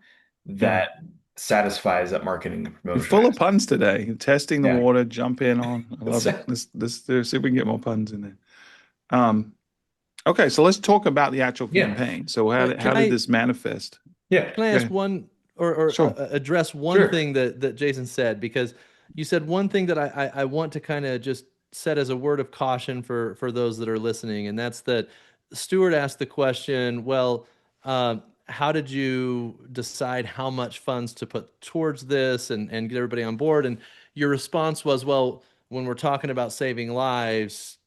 S1: Yeah.
S3: that satisfies that marketing and
S1: You're
S3: promotion
S1: full of
S3: aspect.
S1: puns today. Testing the
S3: Yeah.
S1: water, jump in on. I love it. Let's see if we can get more puns in there. Um, okay, so let's talk about the actual
S3: Yeah.
S1: campaign. So
S2: Can
S1: how did
S2: I
S1: this manifest?
S3: Yeah.
S2: can I
S1: Yeah,
S2: ask one or
S1: sure.
S2: address one
S3: Sure.
S2: thing that Jason said? Because you said one thing that I want to kind of just set as a word of caution for those that are listening, and that's that Stuart asked the question, well, how did you decide how much funds to put towards this and get everybody on board? And your response was, well, when we're talking about saving lives,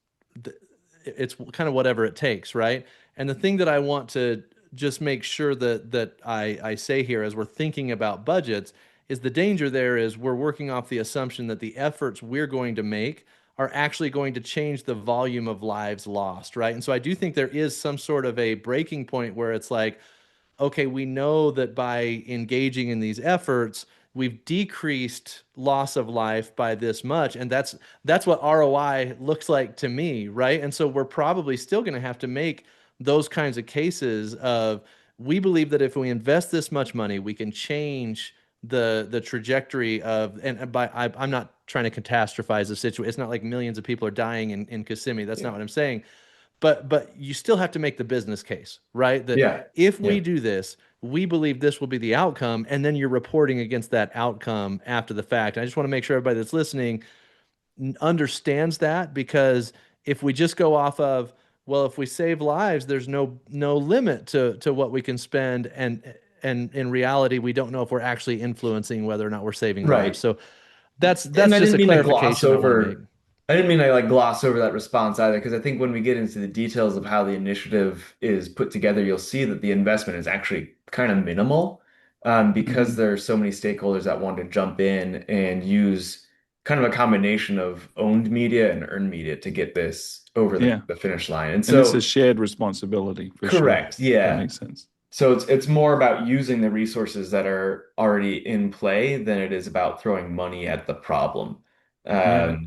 S2: it's kind of whatever it takes, right? And the thing that I want to just make sure that I say here as we're thinking about budgets is the danger there is we're working off the assumption that the efforts we're going to make are actually going to change the volume of lives lost, right? And so I do think there is some sort of a breaking point where it's like, okay, we know that by engaging in these efforts, we've decreased loss of life by this much, and that's what ROI looks like to me, right? And so we're probably still going to have to make those kinds of cases of we believe that if we invest this much money, we can change the trajectory of and by I'm not trying to catastrophize the situation. It's not like millions of people are dying in Kissimmee. That's
S3: Yeah.
S2: not what I'm saying, but you still have to make the business case, right? That
S3: Yeah.
S2: if we
S3: Yeah.
S2: do this, we believe this will be the outcome, and then you're reporting against that outcome after the fact. And I just want to make sure everybody that's listening understands that, because if we just go off of, well, if we save lives, there's no limit to what we can spend, and in reality, we don't know if we're actually influencing whether or not we're saving lives.
S3: Right.
S2: So that's
S3: And
S2: that's
S3: I
S2: just
S3: didn't
S2: a
S3: mean to gloss
S2: clarification I want to make.
S3: over, I didn't mean to like gloss over that response either, because I think when we get into the details of how the initiative is put together, you'll see that the investment is actually kind of minimal, because
S1: Hmm.
S3: there are so many stakeholders that want to jump in and use kind of a combination of owned media and earned media to get this over
S1: Yeah.
S3: the finish line. And
S1: And it's a
S3: so,
S1: shared responsibility for sure.
S3: correct,
S1: That
S3: yeah.
S1: makes sense.
S3: So it's more about using the resources that are already in play than it is about throwing money at the problem.
S1: Yeah.
S3: Um,
S1: Right.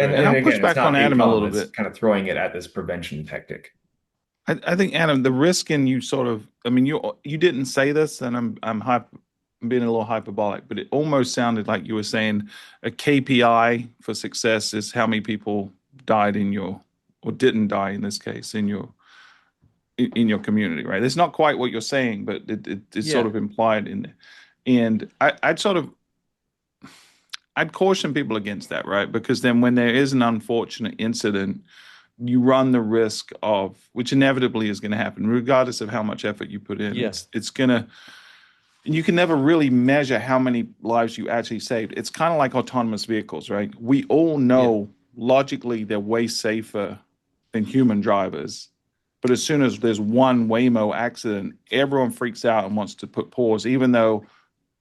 S1: And
S3: and
S1: I'll push
S3: again, it's
S1: back on
S3: not a
S1: Adam a
S3: problem,
S1: little
S3: it's
S1: bit.
S3: kind of throwing it at this prevention tactic.
S1: I think Adam, the risk in you sort of, I mean, you didn't say this, and I'm being a little hyperbolic, but it almost sounded like you were saying a KPI for success is how many people died in your, or didn't die in this case, in your community, right? It's not quite what you're saying, but it's sort
S2: Yeah.
S1: of implied in it. And I'd caution people against that, right? Because then when there is an unfortunate incident, you run the risk of, which inevitably is going to happen, regardless of how much effort you put in.
S2: Yeah.
S1: It's gonna, you can never really measure how many lives you actually saved. It's kind of like autonomous vehicles, right? We all
S2: Yeah.
S1: know logically they're way safer than human drivers. But as soon as there's one Waymo accident, everyone freaks out and wants to put pause, even though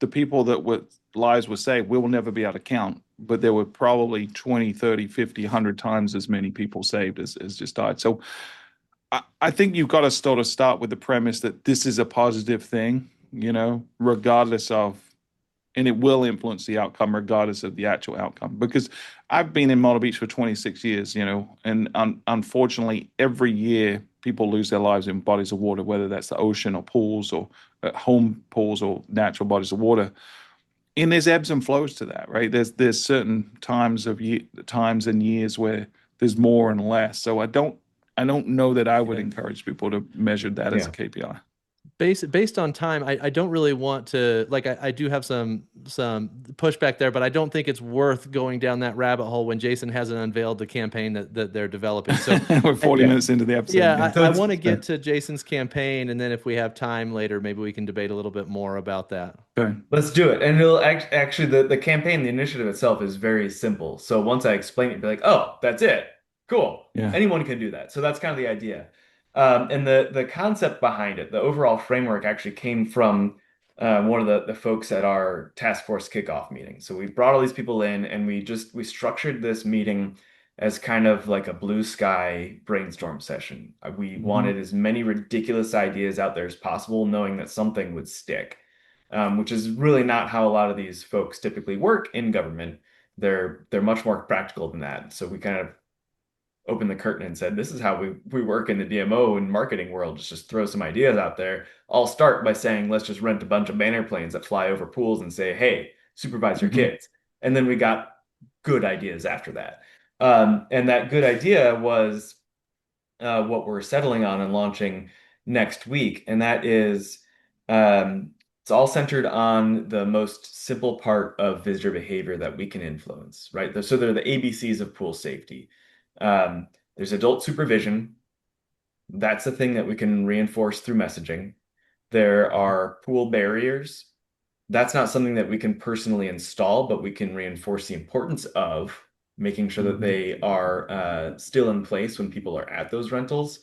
S1: the people that were lives were saved, we will never be able to count. But there were probably 20, 30, 50, 100 times as many people saved as just died. So I think you've got to sort of start with the premise that this is a positive thing, regardless of, and it will influence the outcome regardless of the actual outcome. Because I've been in Myrtle Beach for 26 years, and unfortunately, every year people lose their lives in bodies of water, whether that's the ocean or pools or home pools or natural bodies of water. And there's ebbs and flows to that, right? There's certain times and years where there's more and less. So I don't know that I would
S3: Yeah.
S1: encourage people to measure that as a
S3: Yeah.
S1: KPI.
S2: Based on time, I don't really want to like I do have some pushback there, but I don't think it's worth going down that rabbit hole when Jason hasn't unveiled the campaign that they're developing. So
S1: We're 40
S3: Yeah.
S1: minutes into the episode.
S2: yeah,
S3: So
S2: I
S3: it's
S2: want to get to Jason's campaign, and then if we have time later, maybe we can debate a little bit more about that.
S1: Okay.
S3: Let's do it. And it'll actually the campaign, the initiative itself is very simple. So once I explain it, be like, oh, that's it. Cool.
S1: Yeah.
S3: Anyone can do that. So that's kind of the idea. And the concept behind it, the overall framework actually came from one of the folks at our task force kickoff meeting. So we brought all these people in and we structured this meeting as kind of like a blue sky brainstorm session. We wanted as many ridiculous ideas out there as possible, knowing that something would stick, which is really not how a lot of these folks typically work in government. They're much more practical than that. So we kind of opened the curtain and said, this is how we work in the DMO and marketing world. Just throw some ideas out there. I'll start by saying, let's just rent a bunch of banner planes that fly over pools and say, hey, supervise your kids. And then we got good ideas after that. And that good idea was what we're settling on and launching next week. And that is, it's all centered on the most simple part of visitor behavior that we can influence, right? So they're the ABCs of pool safety. There's adult supervision. That's the thing that we can reinforce through messaging. There are pool barriers. That's not something that we can personally install, but we can reinforce the importance of making sure that they are still in place when people are at those rentals.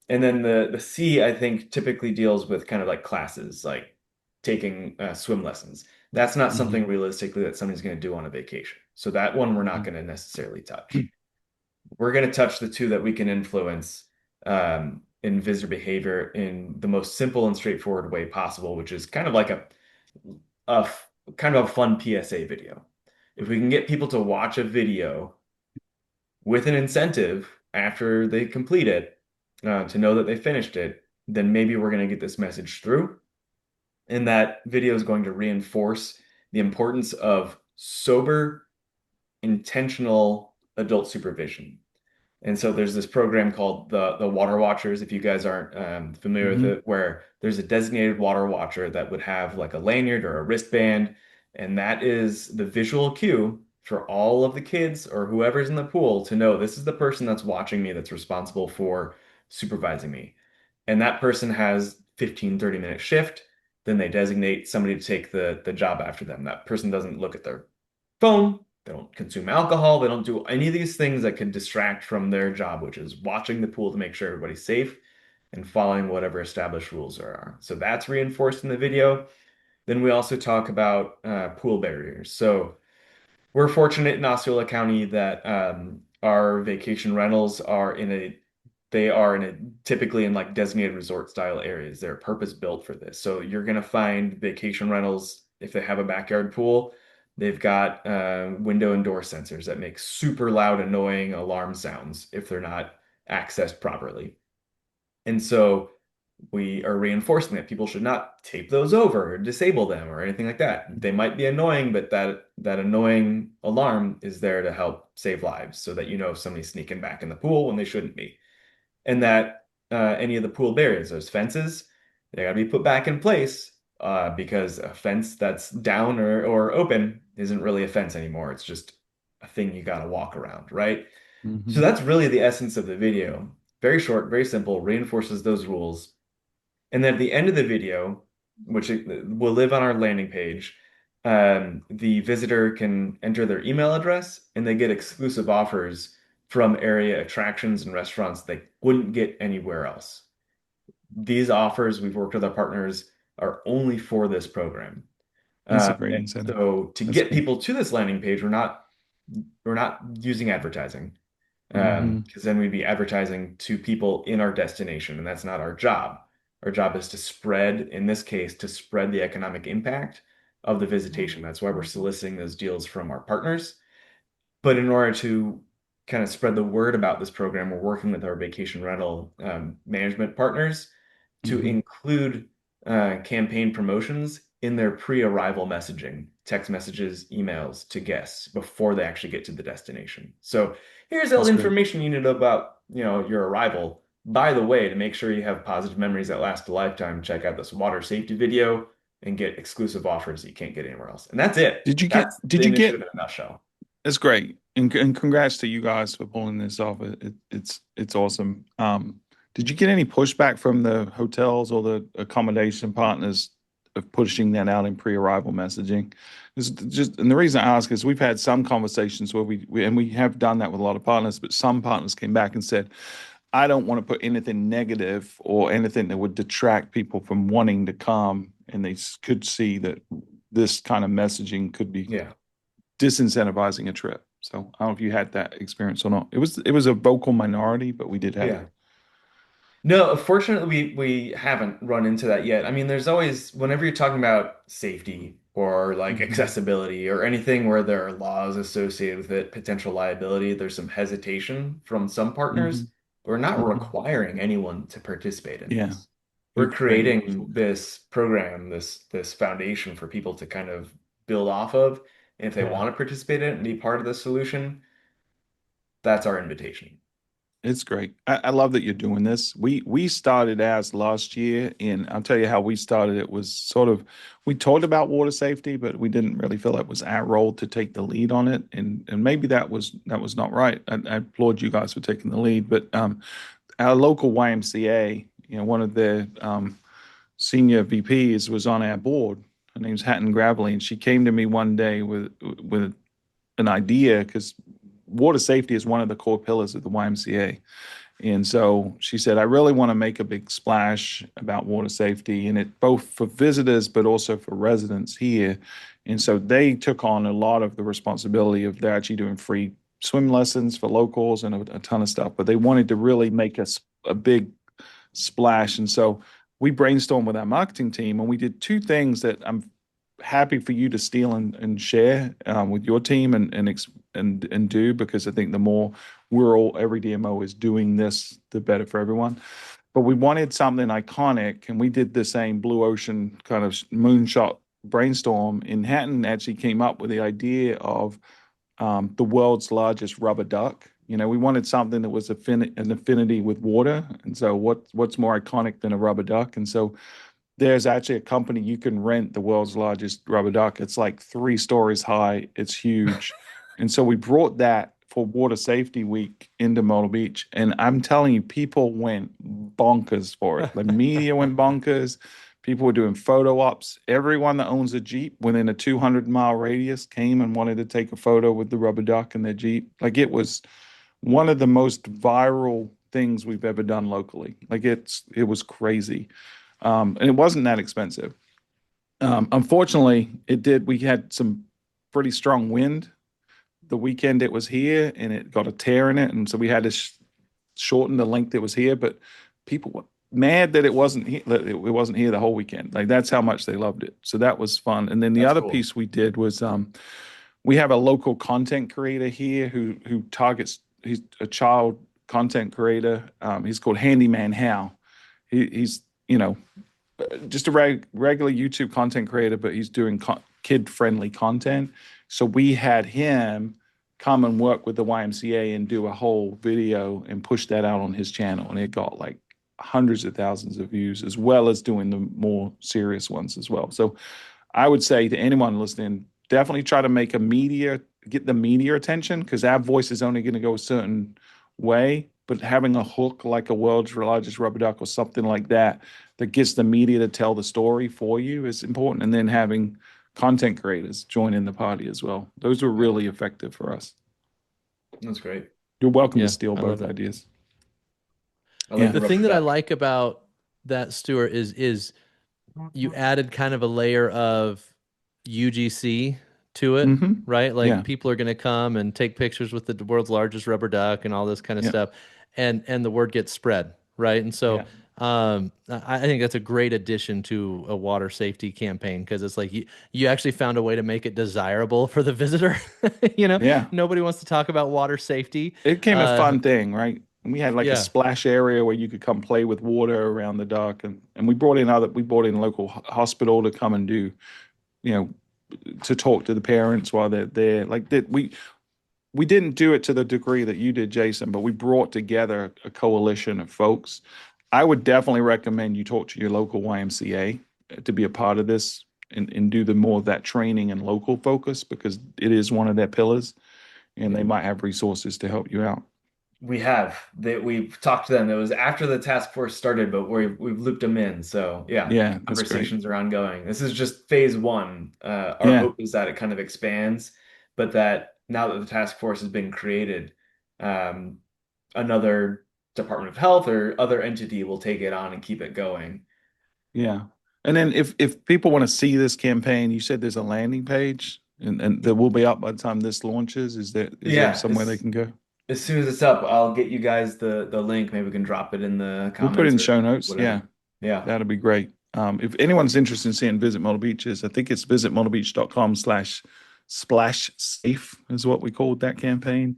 S3: And then the C, I think, typically deals with kind of like classes, like taking swim lessons. That's not something realistically that somebody's going to do on a vacation. So that one we're not going to necessarily touch. We're going to touch the two that we can influence in visitor behavior in the most simple and straightforward way possible, which is kind of like a kind of a fun PSA video. If we can get people to watch a video with an incentive after they complete it, to know that they finished it, then maybe we're going to get this message through. And that video is going to reinforce the importance of sober, intentional adult supervision. And so there's this program called the Water Watchers, if you guys aren't familiar with it, where there's a designated water watcher that would have like a lanyard or a wristband. And that is the visual cue for all of the kids or whoever's in the pool to know this is the person that's watching me that's responsible for supervising me. And that person has 15, 30-minute shift. Then they designate somebody to take the job after them. That person doesn't look at their phone. They don't consume alcohol. They don't do any of these things that could distract from their job, which is watching the pool to make sure everybody's safe and following whatever established rules there are. So that's reinforced in the video. Then we also talk about pool barriers. So we're fortunate in Osceola County that our vacation rentals are typically in like designated resort style areas. They're purpose built for this. So you're going to find vacation rentals, if they have a backyard pool, they've got window and door sensors that make super loud, annoying alarm sounds if they're not accessed properly. And so we are reinforcing that people should not tape those over or disable them or anything like that. They might be annoying, but that annoying alarm is there to help save lives so that you know if somebody's sneaking back in the pool when they shouldn't be. And that any of the pool barriers, those fences, they gotta be put back in place because a fence that's down or open isn't really a fence anymore. It's just a thing you gotta walk around, right? So
S1: Hmm.
S3: that's really the essence of the video. Very short, very simple, reinforces those rules. And then at the end of the video, which will live on our landing page, the visitor can enter their email address and they get exclusive offers from area attractions and restaurants they wouldn't get anywhere else. These offers, we've worked with our partners, are only for this program.
S1: That's a great
S3: And
S1: incentive.
S3: so to
S1: That's
S3: get
S1: good.
S3: people to this landing page, we're not using advertising
S1: Hmm.
S3: because then we'd be advertising to people in our destination, and that's not our job. Our job is to spread, in this case, to spread the economic impact of the visitation. That's why we're soliciting those deals from our partners. But in order to kind of spread the word about this program, we're working with our vacation rental management partners to
S1: Hmm.
S3: include campaign promotions in their pre-arrival messaging, text messages, emails to guests before they actually get to the destination. So here's all the
S1: That's great.
S3: information you need about, your arrival. By the way, to make sure you have positive memories that last a lifetime, check out this water safety video and get exclusive offers that you can't get anywhere else. And that's it.
S1: Did you get,
S3: That's the
S1: did you get,
S3: initiative in a nutshell.
S1: it's great. And congrats to you guys for pulling this off. It's awesome. Did you get any pushback from the hotels or the accommodation partners of pushing that out in pre-arrival messaging? And the reason I ask is we've had some conversations where we have done that with a lot of partners, but some partners came back and said, I don't want to put anything negative or anything that would detract people from wanting to come, and they could see that this kind of messaging could be
S3: Yeah.
S1: disincentivizing a trip. So I don't know if you had that experience or not. It was a vocal minority, but we did have it.
S3: Yeah. No, fortunately, we haven't run into that yet. I mean, there's always, whenever you're talking about safety or like
S1: Hmm.
S3: accessibility or anything where there are laws associated with it, potential liability, there's some hesitation from some
S1: Hmm.
S3: partners. We're not
S1: Hmm.
S3: requiring anyone to participate in
S1: Yeah,
S3: this. We're
S1: good, great.
S3: creating this program, this foundation for people to kind of build off of. And if they
S1: Yeah.
S3: want to participate in it and be part of the solution, that's our invitation.
S1: It's great. I love that you're doing this. We started as last year, and I'll tell you how we started. It was sort of we talked about water safety, but we didn't really feel it was our role to take the lead on it, and maybe that was not right. I applaud you guys for taking the lead, but our local YMCA, one of the senior VPs was on our board. Her name's Hatton Gravely, and she came to me one day with an idea because water safety is one of the core pillars of the YMCA. And so she said, I really want to make a big splash about water safety, and it both for visitors but also for residents here. And so they took on a lot of the responsibility of they're actually doing free swim lessons for locals and a ton of stuff. But they wanted to really make us a big splash. And so we brainstormed with our marketing team and we did two things that I'm happy for you to steal and share with your team and do because I think the more every DMO is doing this, the better for everyone. But we wanted something iconic, and we did the same blue ocean kind of moonshot brainstorm. In Hatton actually came up with the idea of the world's largest rubber duck. We wanted something that was an affinity with water, and so what's more iconic than a rubber duck? And so there's actually a company you can rent the world's largest rubber duck. It's like 3 stories high. It's huge. And so we brought that for Water Safety Week into Myrtle Beach. And I'm telling you, people went bonkers for it. The media went bonkers. People were doing photo ops. Everyone that owns a Jeep within a 200-mile radius came and wanted to take a photo with the rubber duck in their Jeep. Like it was one of the most viral things we've ever done locally. Like it was crazy. And it wasn't that expensive. Unfortunately, we had some pretty strong wind the weekend it was here, and it got a tear in it, and so we had to shorten the length it was here. But people were mad that it wasn't here. That it wasn't here the whole weekend. Like that's how much they loved it. So that was fun. And then the
S3: That's
S1: other
S3: cool.
S1: piece we did was we have a local content creator here who targets. He's a child content creator. He's called Handyman How, He's, just a regular YouTube content creator, but he's doing kid-friendly content. So we had him come and work with the YMCA and do a whole video and push that out on his channel, and it got like hundreds of thousands of views, as well as doing the more serious ones as well. So I would say to anyone listening, definitely try to get the media attention, because our voice is only going to go a certain way. But having a hook like a world's largest rubber duck or something like that gets the media to tell the story for you is important. And then having content creators join in the party as well. Those were really effective for us.
S3: That's great.
S1: You're welcome
S2: Yeah,
S1: to steal
S2: I love
S1: both
S2: that.
S1: ideas.
S3: I like
S1: Yeah.
S2: The
S3: rubber
S2: thing that I
S3: duck.
S2: like about that, Stuart, is you added kind of a layer of UGC to it,
S1: Hmm.
S2: right? Like
S1: Yeah.
S2: people are going to come and take pictures with the world's largest rubber duck and all this kind of
S1: Yeah.
S2: stuff, and the word gets spread, right? And so
S1: Yeah.
S2: I think that's a great addition to a water safety campaign, because it's like you actually found a way to make it desirable for the visitor.
S1: Yeah.
S2: Nobody wants to talk about water safety.
S1: It became a fun thing, right? And we had like a
S2: Yeah.
S1: splash area where you could come play with water around the dock, and we brought in local hospital to come and do, you know, to talk to the parents while they're there. Like that, we didn't do it to the degree that you did, Jason, but we brought together a coalition of folks. I would definitely recommend you talk to your local YMCA to be a part of this, and do the more of that training and local focus, because it is one of their pillars, and they might have resources to help you out.
S3: We've talked to them. It was after the task force started, but we've looped them in. So yeah,
S1: Yeah, that's great.
S3: conversations are ongoing. This is just phase one. Our
S1: Yeah,
S3: hope is that it kind of expands, but that now that the task force has been created, um, another Department of Health or other entity will take it on and keep it going.
S1: yeah. And then if people want to see this campaign, you said there's a landing page, and that will be up by the time this launches. Is there
S3: Yeah,
S1: somewhere they can go?
S3: as soon as it's up, I'll get you guys the link. Maybe we can drop it in the
S1: We'll put it
S3: comments
S1: in
S3: or
S1: show notes. Yeah,
S3: whatever. Yeah.
S1: that'd be great. If anyone's interested in seeing Visit Myrtle Beaches, I think it's visitmyrtlebeach.com/splash safe is what we called that campaign.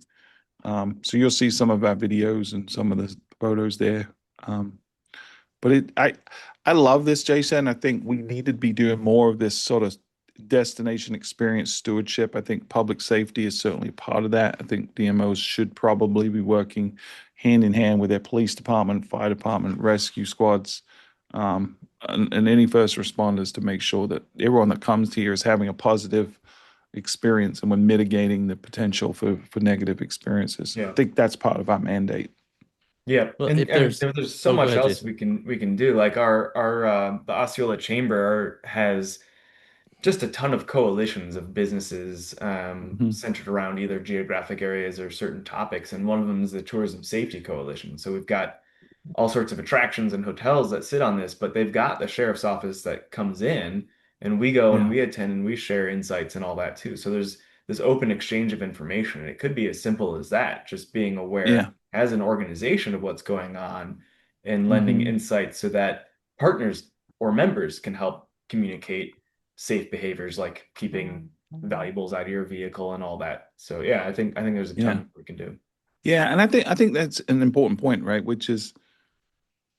S1: So you'll see some of our videos and some of the photos there. But I love this, Jason. I think we need to be doing more of this sort of destination experience stewardship. I think public safety is certainly part of that. I think DMOs should probably be working hand in hand with their police department, fire department, rescue squads, and any first responders, to make sure that everyone that comes here is having a positive experience, and we're mitigating the potential for negative experiences. I
S3: Yeah.
S1: think that's part of our mandate.
S3: Yeah,
S2: Well,
S3: and
S2: if
S3: I mean,
S2: there's
S3: there's so
S2: oh, go
S3: much
S2: ahead,
S3: else
S2: Jason.
S3: we can do. Like our the Osceola Chamber has just a ton of coalitions of businesses
S1: Mhm.
S3: centered around either geographic areas or certain topics, and one of them is the Tourism Safety Coalition. So we've got all sorts of attractions and hotels that sit on this, but they've got the sheriff's office that comes in, and we go and
S1: Yeah,
S3: we attend and we share insights and all that too. So there's this open exchange of information, and it could be as simple as that, just being aware
S1: yeah.
S3: as an organization of what's going on and lending
S1: Hmm.
S3: insights so that partners or members can help communicate safe behaviors like keeping valuables out of your vehicle and all that. So yeah, I think there's a
S1: Yeah.
S3: ton we can do.
S1: Yeah, and I think that's an important point, right? Which is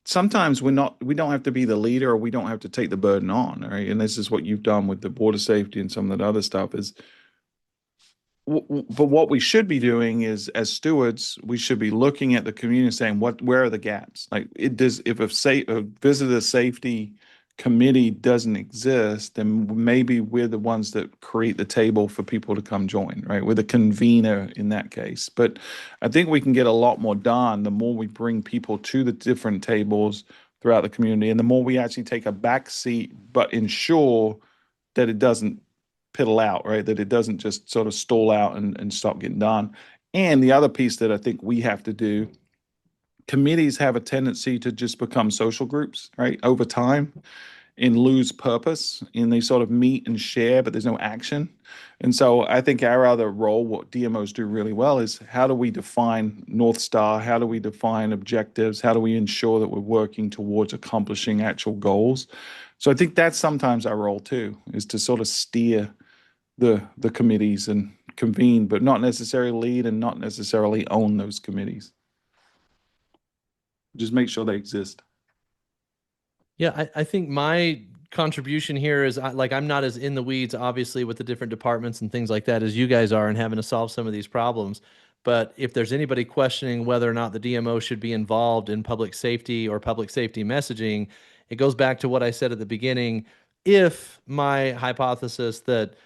S1: sometimes we don't have to be the leader, or we don't have to take the burden on, right? And this is what you've done with the border safety and some of that other stuff is but what we should be doing is, as stewards, we should be looking at the community and saying, where are the gaps? Like, it does, if a visitor safety committee doesn't exist, then maybe we're the ones that create the table for people to come join, right? We're the convener in that case. But I think we can get a lot more done the more we bring people to the different tables throughout the community, and the more we actually take a back seat, but ensure that it doesn't piddle out, right? That it doesn't just sort of stall out and stop getting done. And the other piece that I think we have to do, committees have a tendency to just become social groups, right? Over time, and lose purpose, and they sort of meet and share, but there's no action. And so I think our other role, what DMOs do really well, is how do we define North Star? How do we define objectives? How do we ensure that we're working towards accomplishing actual goals? So I think that's sometimes our role too, is to sort of steer the committees and convene, but not necessarily lead and not necessarily own those committees. Just make sure they exist.
S2: Yeah, I think my contribution here is like I'm not as in the weeds, obviously, with the different departments and things like that as you guys are and having to solve some of these problems. But if there's anybody questioning whether or not the DMO should be involved in public safety or public safety messaging, it goes back to what I said at the beginning. If my hypothesis that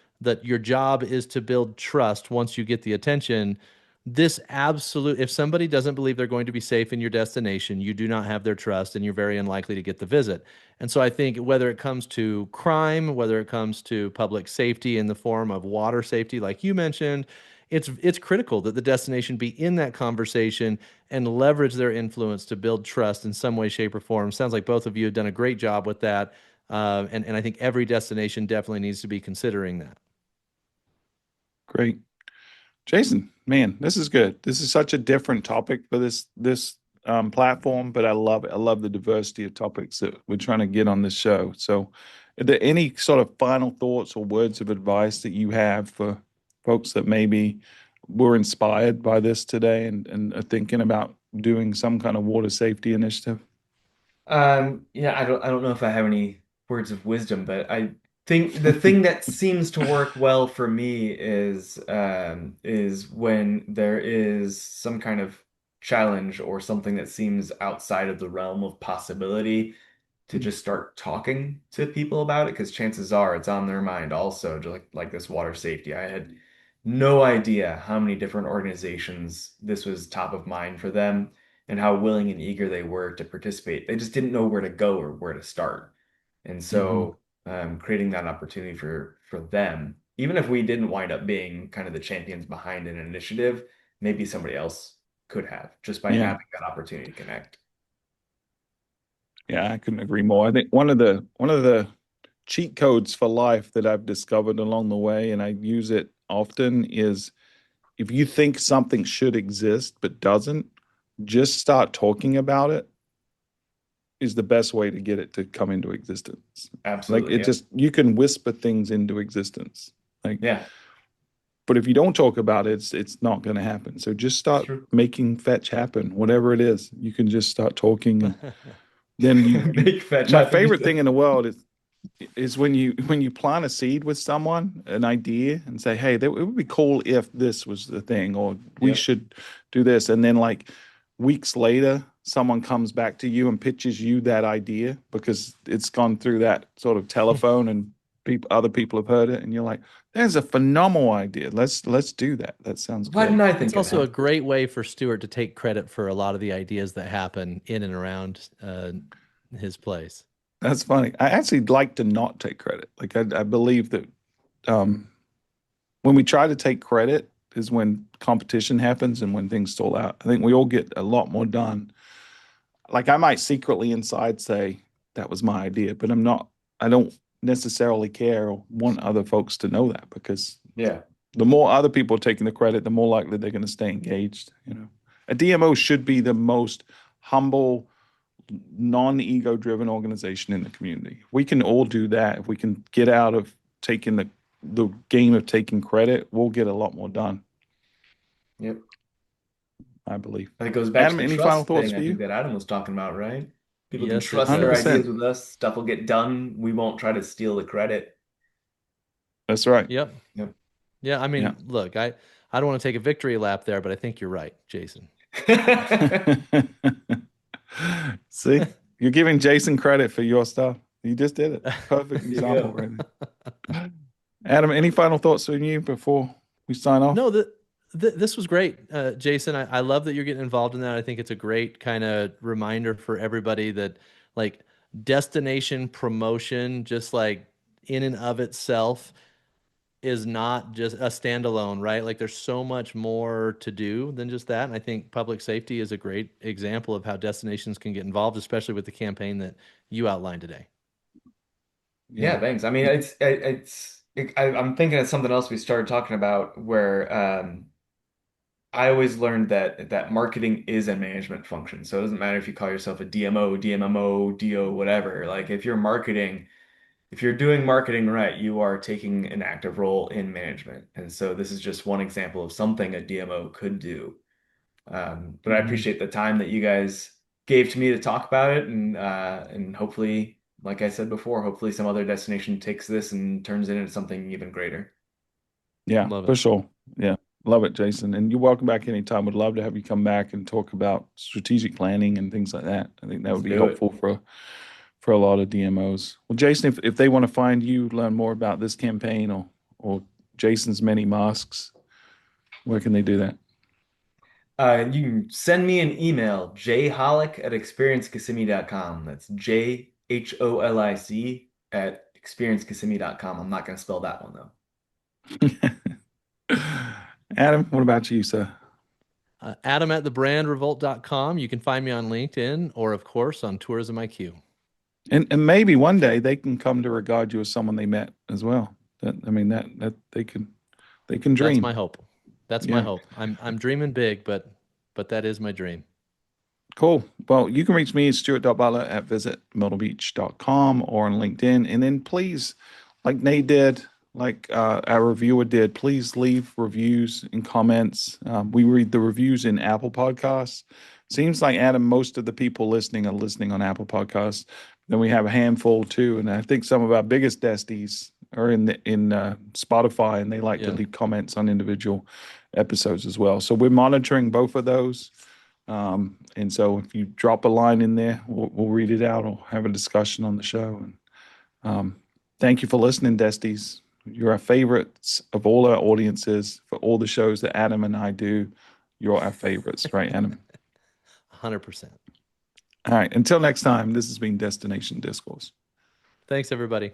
S2: your job is to build trust once you get the attention, this absolute, if somebody doesn't believe they're going to be safe in your destination, you do not have their trust and you're very unlikely to get the visit. And so I think whether it comes to crime, whether it comes to public safety in the form of water safety, like you mentioned, it's critical that the destination be in that conversation and leverage their influence to build trust in some way, shape, or form. Sounds like both of you have done a great job with that. And I think every destination definitely needs to be considering that.
S1: Great. Jason, man, this is good. This is such a different topic for this platform, but I love it. I love the diversity of topics that we're trying to get on this show. So, are there any sort of final thoughts or words of advice that you have for folks that maybe were inspired by this today and are thinking about doing some kind of water safety initiative?
S3: Yeah, I don't know if I have any words of wisdom, but I think the thing that seems to work well for me is when there is some kind of challenge or something that seems outside of the realm of possibility to just start talking to people about it, because chances are it's on their mind also, just like this water safety. I had no idea how many different organizations this was top of mind for them and how willing and eager they were to participate. They just didn't know where to go or where to start. And
S1: Hmm.
S3: so creating that opportunity for them, even if we didn't wind up being kind of the champions behind an initiative, maybe somebody else could have just by
S1: Yeah.
S3: having that opportunity to connect.
S1: Yeah, I couldn't agree more. I think one of the cheat codes for life that I've discovered along the way, and I use it often, is if you think something should exist but doesn't, just start talking about it is the best way to get it to come into existence. Like
S3: Absolutely.
S1: it
S3: Yep.
S1: just you can whisper things into existence. Like,
S3: Yeah,
S1: but if you don't talk about it, it's not going to happen. So just
S3: it's
S1: start
S3: true.
S1: making fetch happen, whatever it is. You can just start talking, and then you.
S3: Make fetch
S1: My
S3: happen, you
S1: favorite
S3: said.
S1: thing in the world is when you plant a seed with someone, an idea, and say, "Hey, it would be cool if this was the thing, or we
S3: Yep.
S1: should do this." And then, like weeks later, someone comes back to you and pitches you that idea because it's gone through that sort of telephone, and other people have heard it, and you're like, "There's a phenomenal idea. Let's do that. That sounds
S3: Why didn't
S1: great."
S3: I
S2: It's
S3: think of
S2: also a
S3: that?
S2: great way for Stuart to take credit for a lot of the ideas that happen in and around his place.
S1: That's funny. I actually like to not take credit. Like I believe that um, when we try to take credit is when competition happens and when things stall out. I think we all get a lot more done. Like I might secretly inside say that was my idea, but I don't necessarily care or want other folks to know that because
S3: Yeah.
S1: the more other people are taking the credit, the more likely they're going to stay engaged. A DMO should be the most humble, non-ego driven organization in the community. We can all do that. If we can get out of taking the game of taking credit, we'll get a lot more done,
S3: Yep.
S1: I believe.
S3: That goes back to
S1: Adam,
S3: the
S1: any final
S3: trust
S1: thoughts
S3: thing
S1: for
S3: I think
S1: you?
S3: that Adam was talking about, right? People can
S2: Yes, it
S3: trust their
S2: does.
S3: ideas
S1: 100%.
S3: with us. Stuff will get done. We won't try to steal the credit.
S1: That's right.
S2: Yep.
S3: Yep.
S2: Yeah, I
S1: Yeah.
S2: mean, look, I don't want to take a victory lap there, but I think you're right, Jason.
S1: See, you're giving Jason credit for your stuff. You just did it. Perfect
S3: There you
S1: example
S3: go.
S1: right there. Adam, any final thoughts from you before we sign off?
S2: No, this was great, Jason. I love that you're getting involved in that. I think it's a great kind of reminder for everybody that like destination promotion, just like in and of itself, is not just a standalone, right? Like there's so much more to do than just that. And I think public safety is a great example of how destinations can get involved, especially with the campaign that you outlined today.
S3: Yeah,
S1: Yeah.
S3: thanks. I mean, I'm thinking of something else we started talking about where I always learned that marketing is a management function. So it doesn't matter if you call yourself a DMO, DMMO, DO, whatever. Like if you're marketing, if you're doing marketing right, you are taking an active role in management. And so this is just one example of something a DMO could do. But I
S1: Mhm.
S3: appreciate the time that you guys gave to me to talk about it, and hopefully like I said before, hopefully some other destination takes this and turns it into something even greater.
S1: Yeah,
S2: Love
S1: for
S2: it.
S1: sure. Yeah. Love it, Jason. And you're welcome back anytime. Would love to have you come back and talk about strategic planning and things like that. I think that
S3: Let's
S1: would be
S3: do it.
S1: helpful for a lot of DMOs. Well, Jason, if they want to find you, learn more about this campaign or Jason's many masks, where can they do that?
S3: You can send me an email, jholic@experiencekissimmee.com. That's JHOLIC at experiencekissimmee.com. I'm not going to spell that one though.
S1: Adam, what about you, sir?
S2: Adam at thebrandrevolt.com. You can find me on LinkedIn or, of course, on Tourism IQ.
S1: And maybe one day they can come to regard you as someone they met as well. That they can
S2: That's
S1: dream.
S2: my hope. That's my
S1: Yeah.
S2: hope. I'm dreaming big, but that is my dream.
S1: Cool. Well, you can reach me at stuart.butler@visitmyrtlebeach.com or on LinkedIn. And then please, like Nate did, like our reviewer did, please leave reviews and comments. We read the reviews in Apple Podcasts. Seems like, Adam, most of the people listening are listening on Apple Podcasts. Then we have a handful too. And I think some of our biggest desties are in Spotify, and they like to
S2: Yeah.
S1: leave comments on individual episodes as well. So we're monitoring both of those. And so if you drop a line in there, we'll read it out or have a discussion on the show. And thank you for listening, Desties. You're our favorites of all our audiences for all the shows that Adam and I do. You're our favorites, right, Adam?
S2: 100%.
S1: All right. Until next time, this has been Destination Discourse.
S2: Thanks, everybody.